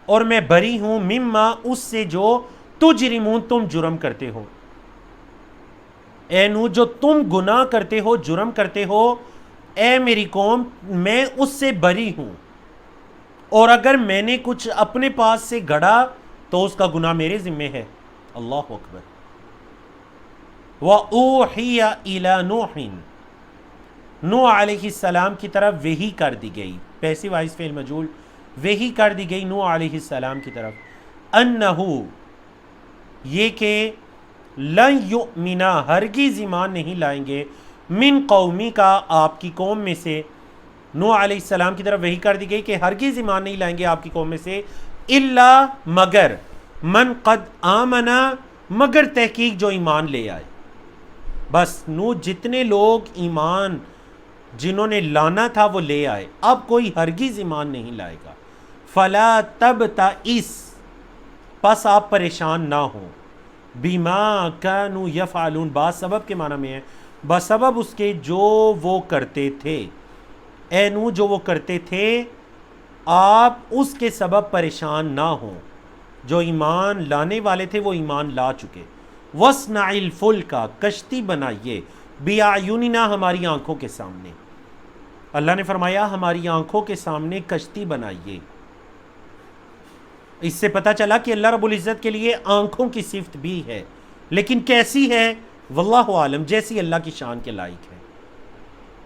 Speaker 1: اور میں بری ہوں، مما اس سے جو تجرمون تم جرم کرتے ہو۔ اے نو جو تم گناہ کرتے ہو، جرم کرتے ہو، اے میری قوم میں اس سے بری ہوں، اور اگر میں نے کچھ اپنے پاس سے گھڑا تو اس کا گناہ میرے ذمہ ہے۔ اللہ اکبر۔ وَأُوحِيَ إِلَى نُوحٍ، نوح علیہ السلام کی طرف وحی کر دی گئی، پیسیو وائس فعل مجہول، وحی کر دی گئی نوح علیہ السلام کی طرف، انہو یہ کہ لن یؤمنا ہرگز ایمان نہیں لائیں گے، من قومی کا آپ کی قوم میں سے، نوح علیہ السلام کی طرف وحی کر دی گئی کہ ہرگز ایمان نہیں لائیں گے آپ کی قوم میں سے، الا مگر، من قد آمنا مگر تحقیق جو ایمان لے آئے۔ بس نو جتنے لوگ ایمان جنہوں نے لانا تھا وہ لے آئے، اب کوئی ہرگز ایمان نہیں لائے گا۔ فلا تبتئس، پس آپ پریشان نہ ہوں، بما کانوا یفعلون، با سبب کے معنی میں ہے، بسبب اس کے جو وہ کرتے تھے۔ اے نو جو وہ کرتے تھے آپ اس کے سبب پریشان نہ ہوں، جو ایمان لانے والے تھے وہ ایمان لا چکے۔ وَاصْنَعِ الْفُلْكَ، کشتی بنائیے، بِأَعْيُنِنَا ہماری آنکھوں کے سامنے۔ اللہ نے فرمایا ہماری آنکھوں کے سامنے کشتی بنائیے۔ اس سے پتہ چلا کہ اللہ رب العزت کے لیے آنکھوں کی صفت بھی ہے، لیکن کیسی ہے واللہ عالم، جیسی اللہ کی شان کے لائق ہے۔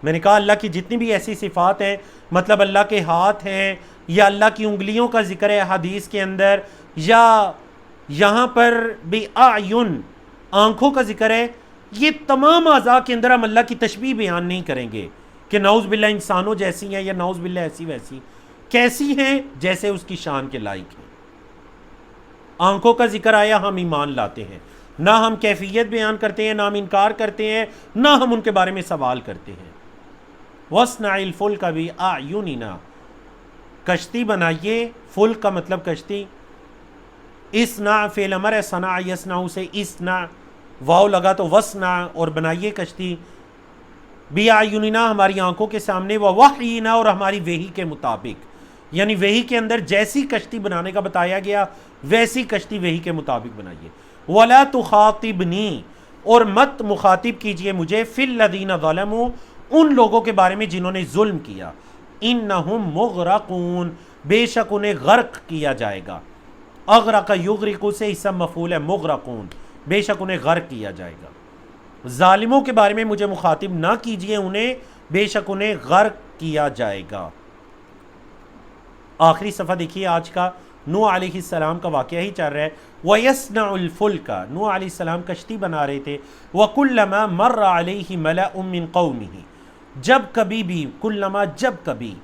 Speaker 1: میں نے کہا اللہ کی جتنی بھی ایسی صفات ہیں، مطلب اللہ کے ہاتھ ہیں یا اللہ کی انگلیوں کا ذکر ہے حدیث کے اندر، یا یہاں پر بھی اعین آنکھوں کا ذکر ہے، یہ تمام اعضاء کے اندر ہم اللہ کی تشبیہ بیان نہیں کریں گے کہ نعوذ باللہ انسانوں جیسی ہیں یا نعوذ باللہ ایسی ویسی، کیسی ہیں جیسے اس کی شان کے لائق ہیں۔ آنکھوں کا ذکر آیا ہم ایمان لاتے ہیں، نہ ہم کیفیت بیان کرتے ہیں، نہ ہم انکار کرتے ہیں، نہ ہم ان کے بارے میں سوال کرتے ہیں۔ وَاصْنَعِ الْفُلْكَ بِأَعْيُنِنَا، کشتی بنائیے، فلک کا مطلب کشتی، اصنع فعل امر ہے، صنع یصنع سے اصنع واو لگا تو وصنع، اور بنائیے کشتی، بِأَعْيُنِنَا ہماری آنکھوں کے سامنے، وَوَحْيِنَا اور ہماری وحی کے مطابق، یعنی وحی کے اندر جیسی کشتی بنانے کا بتایا گیا ویسی کشتی وحی کے مطابق بنائیے۔ وَلَا تُخَاطِبْنِي اور مت مخاطب کیجئے مجھے، فِي الَّذِينَ ظَلَمُوا ان لوگوں کے بارے میں جنہوں نے ظلم کیا، انہم مغرقون بے شک انہیں غرق کیا جائے گا۔ اغرق یغرق سے اسم مفعول ہے، مغرقون بے شک انہیں غرق کیا جائے گا۔ ظالموں کے بارے میں مجھے مخاطب نہ کیجئے انہیں، بے شک انہیں غرق کیا جائے گا۔ آخری صفحہ دیکھیے آج کا، نوح علیہ السلام کا واقعہ ہی چل رہا ہے۔ وَيَصْنَعُ الْفُلْكَ، نوح علیہ السلام کشتی بنا رہے تھے، وَكُلَّمَا مَرَّ عَلَيْهِ مَلَأٌ مِّن قَوْمِهِ، جب کبھی بھی، کلما جب کبھی،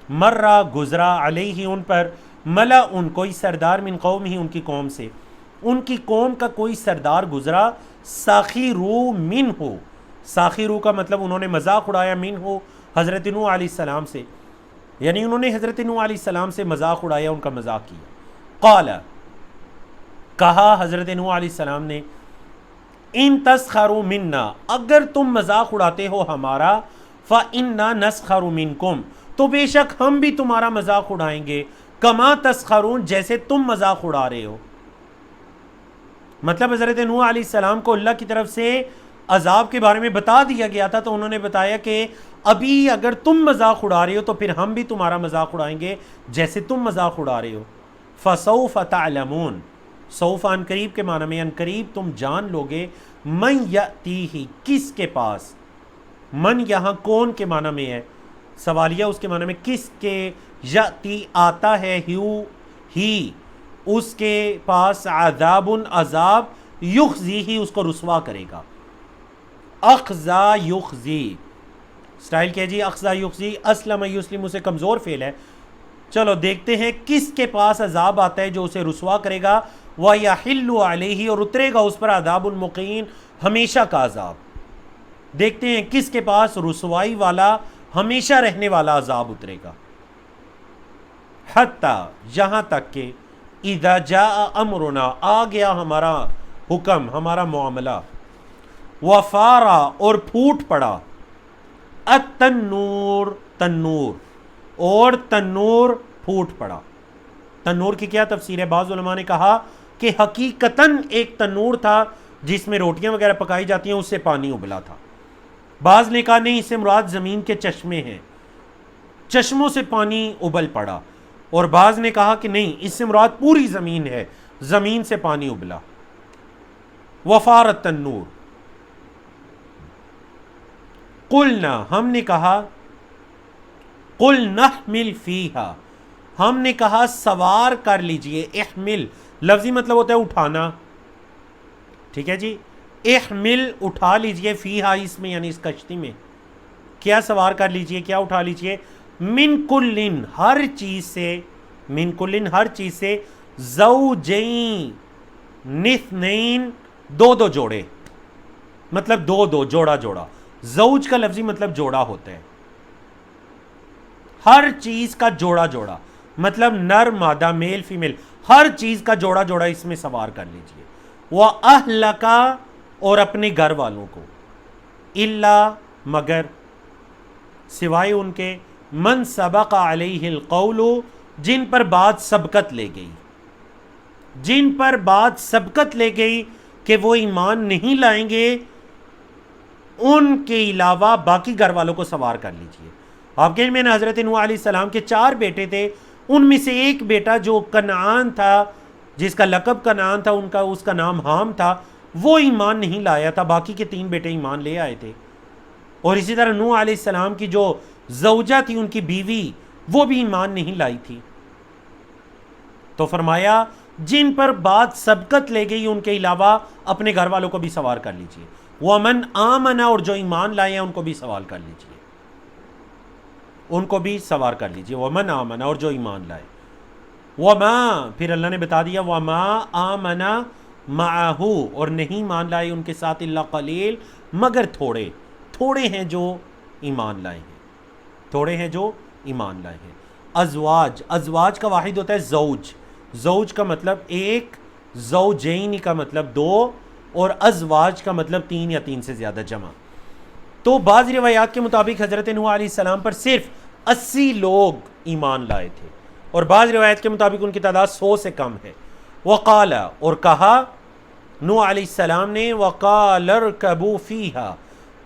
Speaker 1: مرہ گزرا، علیہ ان پر، ملأ کوئی سردار، من قوم ہی ان کی قوم سے، ان کی قوم کا کوئی سردار گزرا، ساخروا منہ، ساخروا کا مطلب انہوں نے مذاق اڑایا، منہ حضرت نوح علیہ السلام سے، یعنی انہوں نے حضرت نوح علیہ السلام سے مذاق اڑایا، ان کا مذاق کیا۔ قال کہا حضرت نوح علیہ السلام نے، ان تسخروا منا اگر تم مذاق اڑاتے ہو ہمارا، فإنا نسخر منکم تو بے شک ہم بھی تمہارا مذاق اڑائیں گے، کما تسخرون جیسے تم مذاق اڑا رہے ہو۔ مطلب حضرت نوح علیہ السلام کو اللہ کی طرف سے عذاب کے بارے میں بتا دیا گیا تھا، تو انہوں نے بتایا کہ ابھی اگر تم مذاق اڑا رہے ہو تو پھر ہم بھی تمہارا مذاق اڑائیں گے جیسے تم مذاق اڑا رہے ہو۔ فسوف تعلمون، سوف ان قریب کے معنی میں ان قریب تم جان لوگے، من یاتیہ کس کے پاس، من یہاں کون کے معنی میں ہے، سوالیہ اس کے معنی میں کس کے، یاتی آتا ہے، ہی اس کے پاس، عذاب عذاب، یخزی ہی اس کو رسوا کرے گا، اخزا یخزی، اسٹائل کیا جی، اخزا یخزی، اسلم یسلم سے کمزور فعل ہے، چلو دیکھتے ہیں کس کے پاس عذاب آتا ہے جو اسے رسوا کرے گا، وَيَحِلُّ عَلَيْهِ، اور اترے گا اس پر عذاب المقیم، ہمیشہ کا عذاب۔ دیکھتے ہیں کس کے پاس رسوائی والا ہمیشہ رہنے والا عذاب اترے گا۔ حتیٰ، یہاں تک کہ اذا جاء امرنا، آ گیا ہمارا حکم، ہمارا معاملہ، وفارا، اور پھوٹ پڑا، التنور، تنور، اور تنور پھوٹ پڑا۔ تنور کی کیا تفسیر ہے؟ بعض علماء نے کہا کہ حقیقتاً ایک تنور تھا جس میں روٹیاں وغیرہ پکائی جاتی ہیں، اس سے پانی ابلا تھا۔ بعض نے کہا نہیں، اس سے مراد زمین کے چشمے ہیں، چشموں سے پانی ابل پڑا، اور بعض نے کہا کہ نہیں، اس سے مراد پوری زمین ہے، زمین سے پانی ابلا۔ وفار التنور، قلنا، ہم نے کہا، قل نحمل فیہا، ہم نے کہا سوار کر لیجئے، احمل لفظی مطلب ہوتا ہے اٹھانا، ٹھیک ہے جی، احمل اٹھا لیجئے، فیہا اس میں یعنی اس کشتی میں، کیا سوار کر لیجئے، کیا اٹھا لیجئے، من کلن، ہر چیز سے، من کلن ہر چیز سے، زوجین، نثنین، دو دو جوڑے، مطلب دو دو، جوڑا جوڑا، زوج کا لفظی مطلب جوڑا ہوتا ہے، ہر چیز کا جوڑا جوڑا، مطلب نر مادہ، میل فیمیل، ہر چیز کا جوڑا جوڑا اس میں سوار کر لیجئے۔ وَأَهْلَكَ، اور اپنے گھر والوں کو، إِلَّا، مگر، سوائے ان کے، من سبق علیہ القول، جن پر بات سبقت لے گئی، جن پر بات سبقت لے گئی کہ وہ ایمان نہیں لائیں گے، ان کے علاوہ باقی گھر والوں کو سوار کر لیجئے۔ آپ کے علم میں حضرت نوح علیہ السلام کے 4 بیٹے تھے، ان میں سے ایک بیٹا جو کنعان تھا، جس کا لقب کنعان تھا، اس کا نام حام تھا، وہ ایمان نہیں لایا تھا، باقی کے 3 بیٹے ایمان لے آئے تھے۔ اور اسی طرح نوح علیہ السلام کی جو زوجہ تھی، ان کی بیوی، وہ بھی ایمان نہیں لائی تھی۔ تو فرمایا جن پر بات سبقت لے گئی ان کے علاوہ اپنے گھر والوں کو بھی سوار کر لیجئے۔ وَمَنْ آمَنَ، اور جو ایمان لائے ہیں ان کو بھی سوار کر لیجئے، ان کو بھی سوار کر لیجئے۔ وَمَنْ آمَنَ، اور جو ایمان لائے۔ وَمَا، پھر اللہ نے بتا دیا، وَمَا آمَنَ مَعَهُ، اور نہیں مان لائے ان کے ساتھ، إِلَّا قلیل، مگر تھوڑے، تھوڑے ہیں جو ایمان لائے ہیں، تھوڑے ہیں جو ایمان لائے ہیں۔ ازواج، ازواج کا واحد ہوتا ہے زوج، زوج کا مطلب ایک، زوجین کا مطلب 2، اور ازواج کا مطلب 3 یا 3 سے زیادہ جمع۔ تو بعض روایات کے مطابق حضرت نوح علیہ السلام پر صرف 80 لوگ ایمان لائے تھے، اور بعض روایت کے مطابق ان کی تعداد 100 سے کم ہے۔ وقال، اور کہا نوح علیہ السلام نے، وقال ارکبوا فیہا،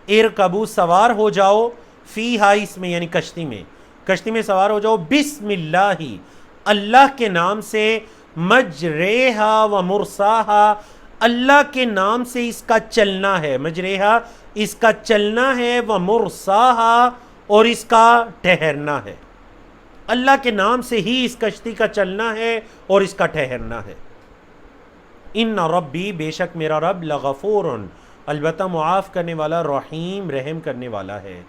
Speaker 1: ارکبوا سوار ہو جاؤ، فیہا اس میں یعنی کشتی میں، کشتی میں سوار ہو جاؤ، بسم اللہ، اللہ کے نام سے، مجریہا و مرساہا، اللہ کے نام سے اس کا چلنا ہے، مجریہا اس کا چلنا ہے، و مرساہا، اور اس کا ٹھہرنا ہے، اللہ کے نام سے ہی اس کشتی کا چلنا ہے اور اس کا ٹھہرنا ہے۔ ان ربی، بے شک میرا رب، لغفور، البتہ معاف کرنے والا، رحیم، رحم کرنے والا ہے۔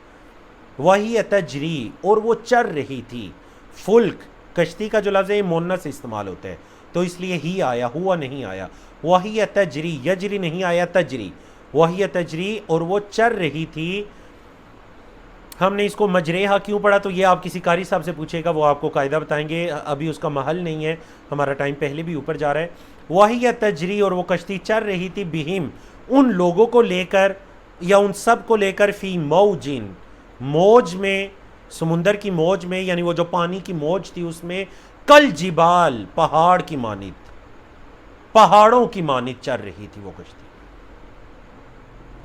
Speaker 1: وہی تجری، اور وہ چر رہی تھی، فلک، کشتی کا جو لفظ ہے مونس استعمال ہوتا ہے تو اس لیے ہی آیا، ہوا نہیں آیا۔ وہی تجری، یجری نہیں آیا، تجری، وہی تجری، اور وہ چر رہی تھی۔ ہم نے اس کو مجریہا کیوں پڑھا تو یہ آپ کسی قاری صاحب سے پوچھے گا، وہ آپ کو قاعدہ بتائیں گے، ابھی اس کا محل نہیں ہے، ہمارا ٹائم پہلے بھی اوپر جا رہا ہے۔ وہی تجری، اور وہ کشتی چر رہی تھی، بہم، ان لوگوں کو لے کر یا ان سب کو لے کر، فی موجن، موج میں، سمندر کی موج میں، یعنی وہ جو پانی کی موج تھی اس میں، کل جبال، پہاڑ کی مانند، پہاڑوں کی مانند چر رہی تھی وہ کشتی۔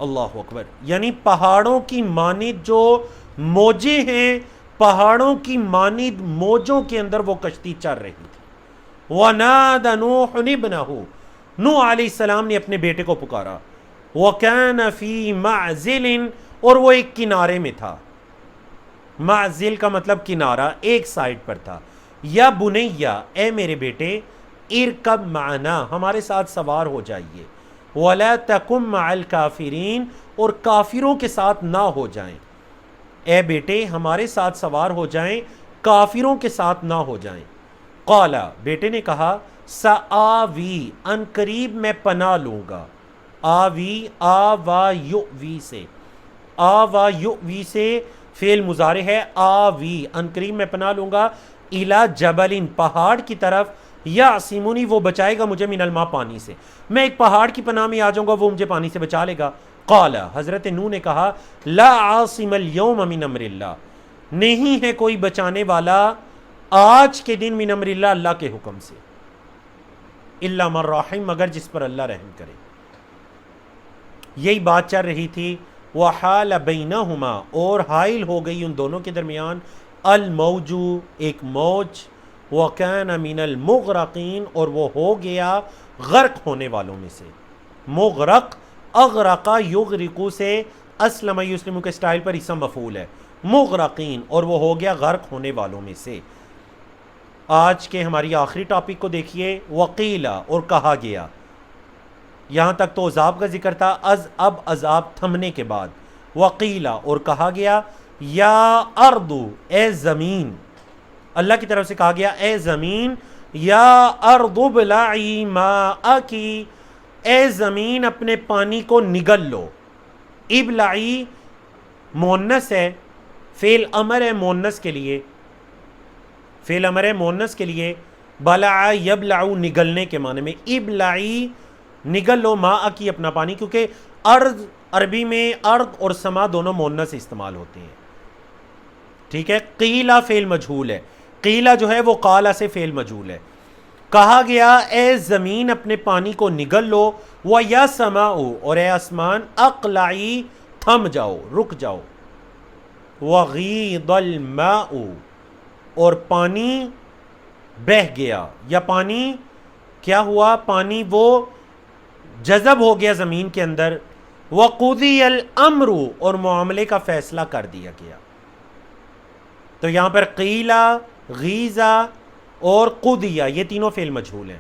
Speaker 1: اللہ اکبر، یعنی پہاڑوں کی مانند جو موجیں ہیں، پہاڑوں کی مانند موجوں کے اندر وہ کشتی چر رہی تھی۔ وَنَادَ نُوحٌ ابْنَهُ، نوح علیہ السلام نے اپنے بیٹے کو پکارا، وَكَانَ فِي مَعْزِلٍ، اور وہ ایک کنارے میں تھا، معزل کا مطلب کنارہ، ایک سائڈ پر تھا۔ یا بنیا، اے میرے بیٹے، ارکب معنا، ہمارے ساتھ سوار ہو جائیے، وَلَا تَكُن مَعَ الْكَافِرِينَ، اور کافروں کے ساتھ نہ ہو جائیں، اے بیٹے ہمارے ساتھ سوار ہو جائیں، کافروں کے ساتھ نہ ہو جائیں۔ قال بیٹے نے کہا سآوی ان قریب میں پناہ لوں گا، آوی آوا یؤوی سے، آوا یؤوی سے فعل مضارع ہے، آوی ان قریب میں پناہ لوں گا، الی جبل پہاڑ کی طرف، یعصمنی وہ بچائے گا مجھے من الماء پانی سے، میں ایک پہاڑ کی پناہ میں آ جاؤں گا، وہ مجھے پانی سے بچا لے گا۔ قال حضرت نوح نے کہا لا عاصم اليوم من امر اللہ، نہیں ہے کوئی بچانے والا آج کے دن من امر اللہ اللہ کے حکم سے، الا من رحم مگر جس پر اللہ رحم کرے۔ یہی بات چل رہی تھی، وحال بینہما اور حائل ہو گئی ان دونوں کے درمیان، الموج ایک موج، وکان من المغرقین اور وہ ہو گیا غرق ہونے والوں میں سے، مغرق اغرقا یغرقو سے اسلم یسلم کے سٹائل پر اسم مفعول ہے، مغرقین اور وہ ہو گیا غرق ہونے والوں میں سے۔ آج کے ہماری آخری ٹاپک کو دیکھیے، وقیلا اور کہا گیا، یہاں تک تو عذاب کا ذکر تھا، اب عذاب تھمنے کے بعد وقیلا اور کہا گیا، یا ارض اے زمین، اللہ کی طرف سے کہا گیا اے زمین، یا ارض ابلعی ماءکی، اے زمین اپنے پانی کو نگل لو، ابلعی مونس ہے، فعل امر ہے مونس کے لیے، فعل امر ہے مونس کے لیے، بلع یبلعو نگلنے کے معنی میں، ابلعی نگل لو ماء کی اپنا پانی، کیونکہ ارض عربی میں ارض اور سما دونوں مونس استعمال ہوتے ہیں، ٹھیک ہے۔ قیلا فعل مجہول ہے، قیلا جو ہے وہ قالا سے فعل مجہول ہے، کہا گیا اے زمین اپنے پانی کو نگل لو، وَيَا سَمَاءُ اور اے آسمان اقلعی تھم جاؤ رک جاؤ، وَغِيضَ الْمَاءُ اور پانی بہہ گیا، یا پانی کیا ہوا، پانی وہ جذب ہو گیا زمین کے اندر، وَقُضِيَ الْأَمْرُ اور معاملے کا فیصلہ کر دیا گیا۔ تو یہاں پر قیلا، غیزا اور قُضِيَ یہ تینوں فعل مجہول ہیں۔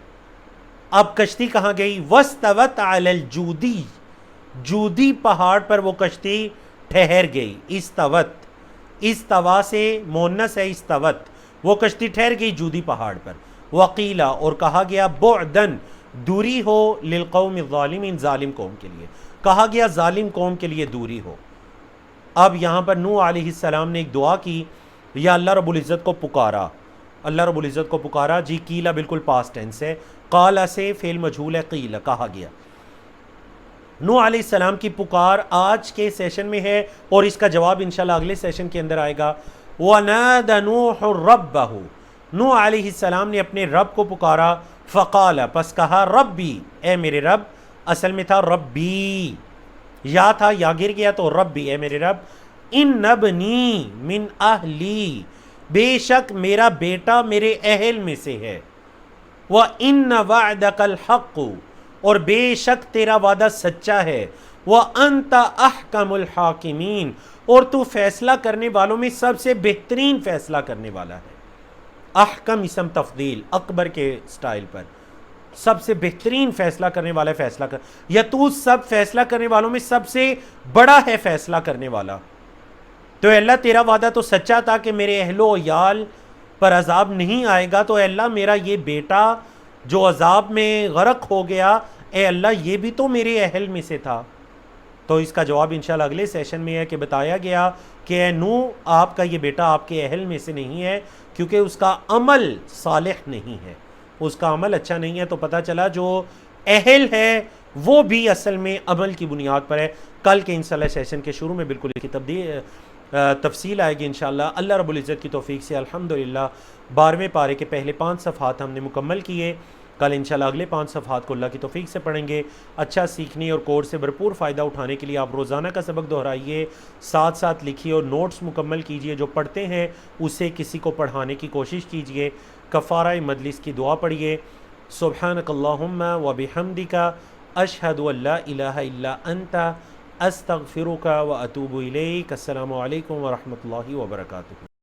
Speaker 1: اب کشتی کہاں گئی، وَاسْتَوَتْ عَلَى الْجُودِي جودی پہاڑ پر وہ کشتی ٹھہر گئی، استوت، استوا سے مونس ہے استوت، وہ کشتی ٹھہر گئی جودی پہاڑ پر۔ وقیلا اور کہا گیا بعدن دوری ہو، للقوم الظالمین ظالم قوم کے لیے، کہا گیا ظالم قوم کے لیے دوری ہو۔ اب یہاں پر نوح علیہ السلام نے ایک دعا کی، یا اللہ رب العزت کو پکارا، اللہ رب العزت کو پکارا، جی قیلا بالکل پاسٹ ٹینس ہے، قالا سے فعل مجہول ہے، قیلا کہا گیا۔ نوح علیہ السلام کی پکار آج کے سیشن میں ہے اور اس کا جواب انشاءاللہ اگلے سیشن کے اندر آئے گا۔ وَنَادَ نُوحٌ رَبَّهُ نوح علیہ السلام نے اپنے رب کو پکارا، فقال پس کہا ربی اے میرے رب، اصل میں تھا ربی، یا تھا یا گر گیا تو ربی اے میرے رب، ان ابنی من اہلی بے شک میرا بیٹا میرے اہل میں سے ہے، وَإِنَّ وَعْدَكَ الْحَقُّ اور بے شک تیرا وعدہ سچا ہے، وَأَنْتَ أَحْكَمُ الْحَاكِمِينَ اور تو فیصلہ کرنے والوں میں سب سے بہترین فیصلہ کرنے والا ہے۔ احکم اسم تفضیل اکبر کے سٹائل پر، سب سے بہترین فیصلہ کرنے والا ہے، فیصلہ کر، یا تو سب فیصلہ کرنے والوں میں سب سے بڑا ہے فیصلہ کرنے والا۔ تو اے اللہ تیرا وعدہ تو سچا تھا کہ میرے اہل و عیال پر عذاب نہیں آئے گا، تو اے اللہ میرا یہ بیٹا جو عذاب میں غرق ہو گیا، اے اللہ یہ بھی تو میرے اہل میں سے تھا۔ تو اس کا جواب انشاءاللہ اگلے سیشن میں ہے کہ بتایا گیا کہ اے نوح آپ کا یہ بیٹا آپ کے اہل میں سے نہیں ہے، کیونکہ اس کا عمل صالح نہیں ہے، اس کا عمل اچھا نہیں ہے۔ تو پتہ چلا جو اہل ہے وہ بھی اصل میں عمل کی بنیاد پر ہے۔ کل کے انشاءاللہ سیشن کے شروع میں بالکل اس کی تفصیل آئے گی انشاءاللہ اللہ رب العزت کی توفیق سے۔ الحمدللہ 12ویں پارے کے پہلے 5 صفحات ہم نے مکمل کیے، کل انشاءاللہ اگلے 5 صفحات کو اللہ کی توفیق سے پڑھیں گے۔ اچھا سیکھنے اور کورس سے بھرپور فائدہ اٹھانے کے لیے آپ روزانہ کا سبق دہرائیے، ساتھ ساتھ لکھیے اور نوٹس مکمل کیجئے، جو پڑھتے ہیں اسے کسی کو پڑھانے کی کوشش کیجئے۔ کفارہ مجلس کی دعا پڑھیے، سبحانک اللہم و بحمدک اشہد ان لا الہ الا انت استغفرک و اتوب الیک۔ السلام علیکم ورحمۃ اللہ وبرکاتہ۔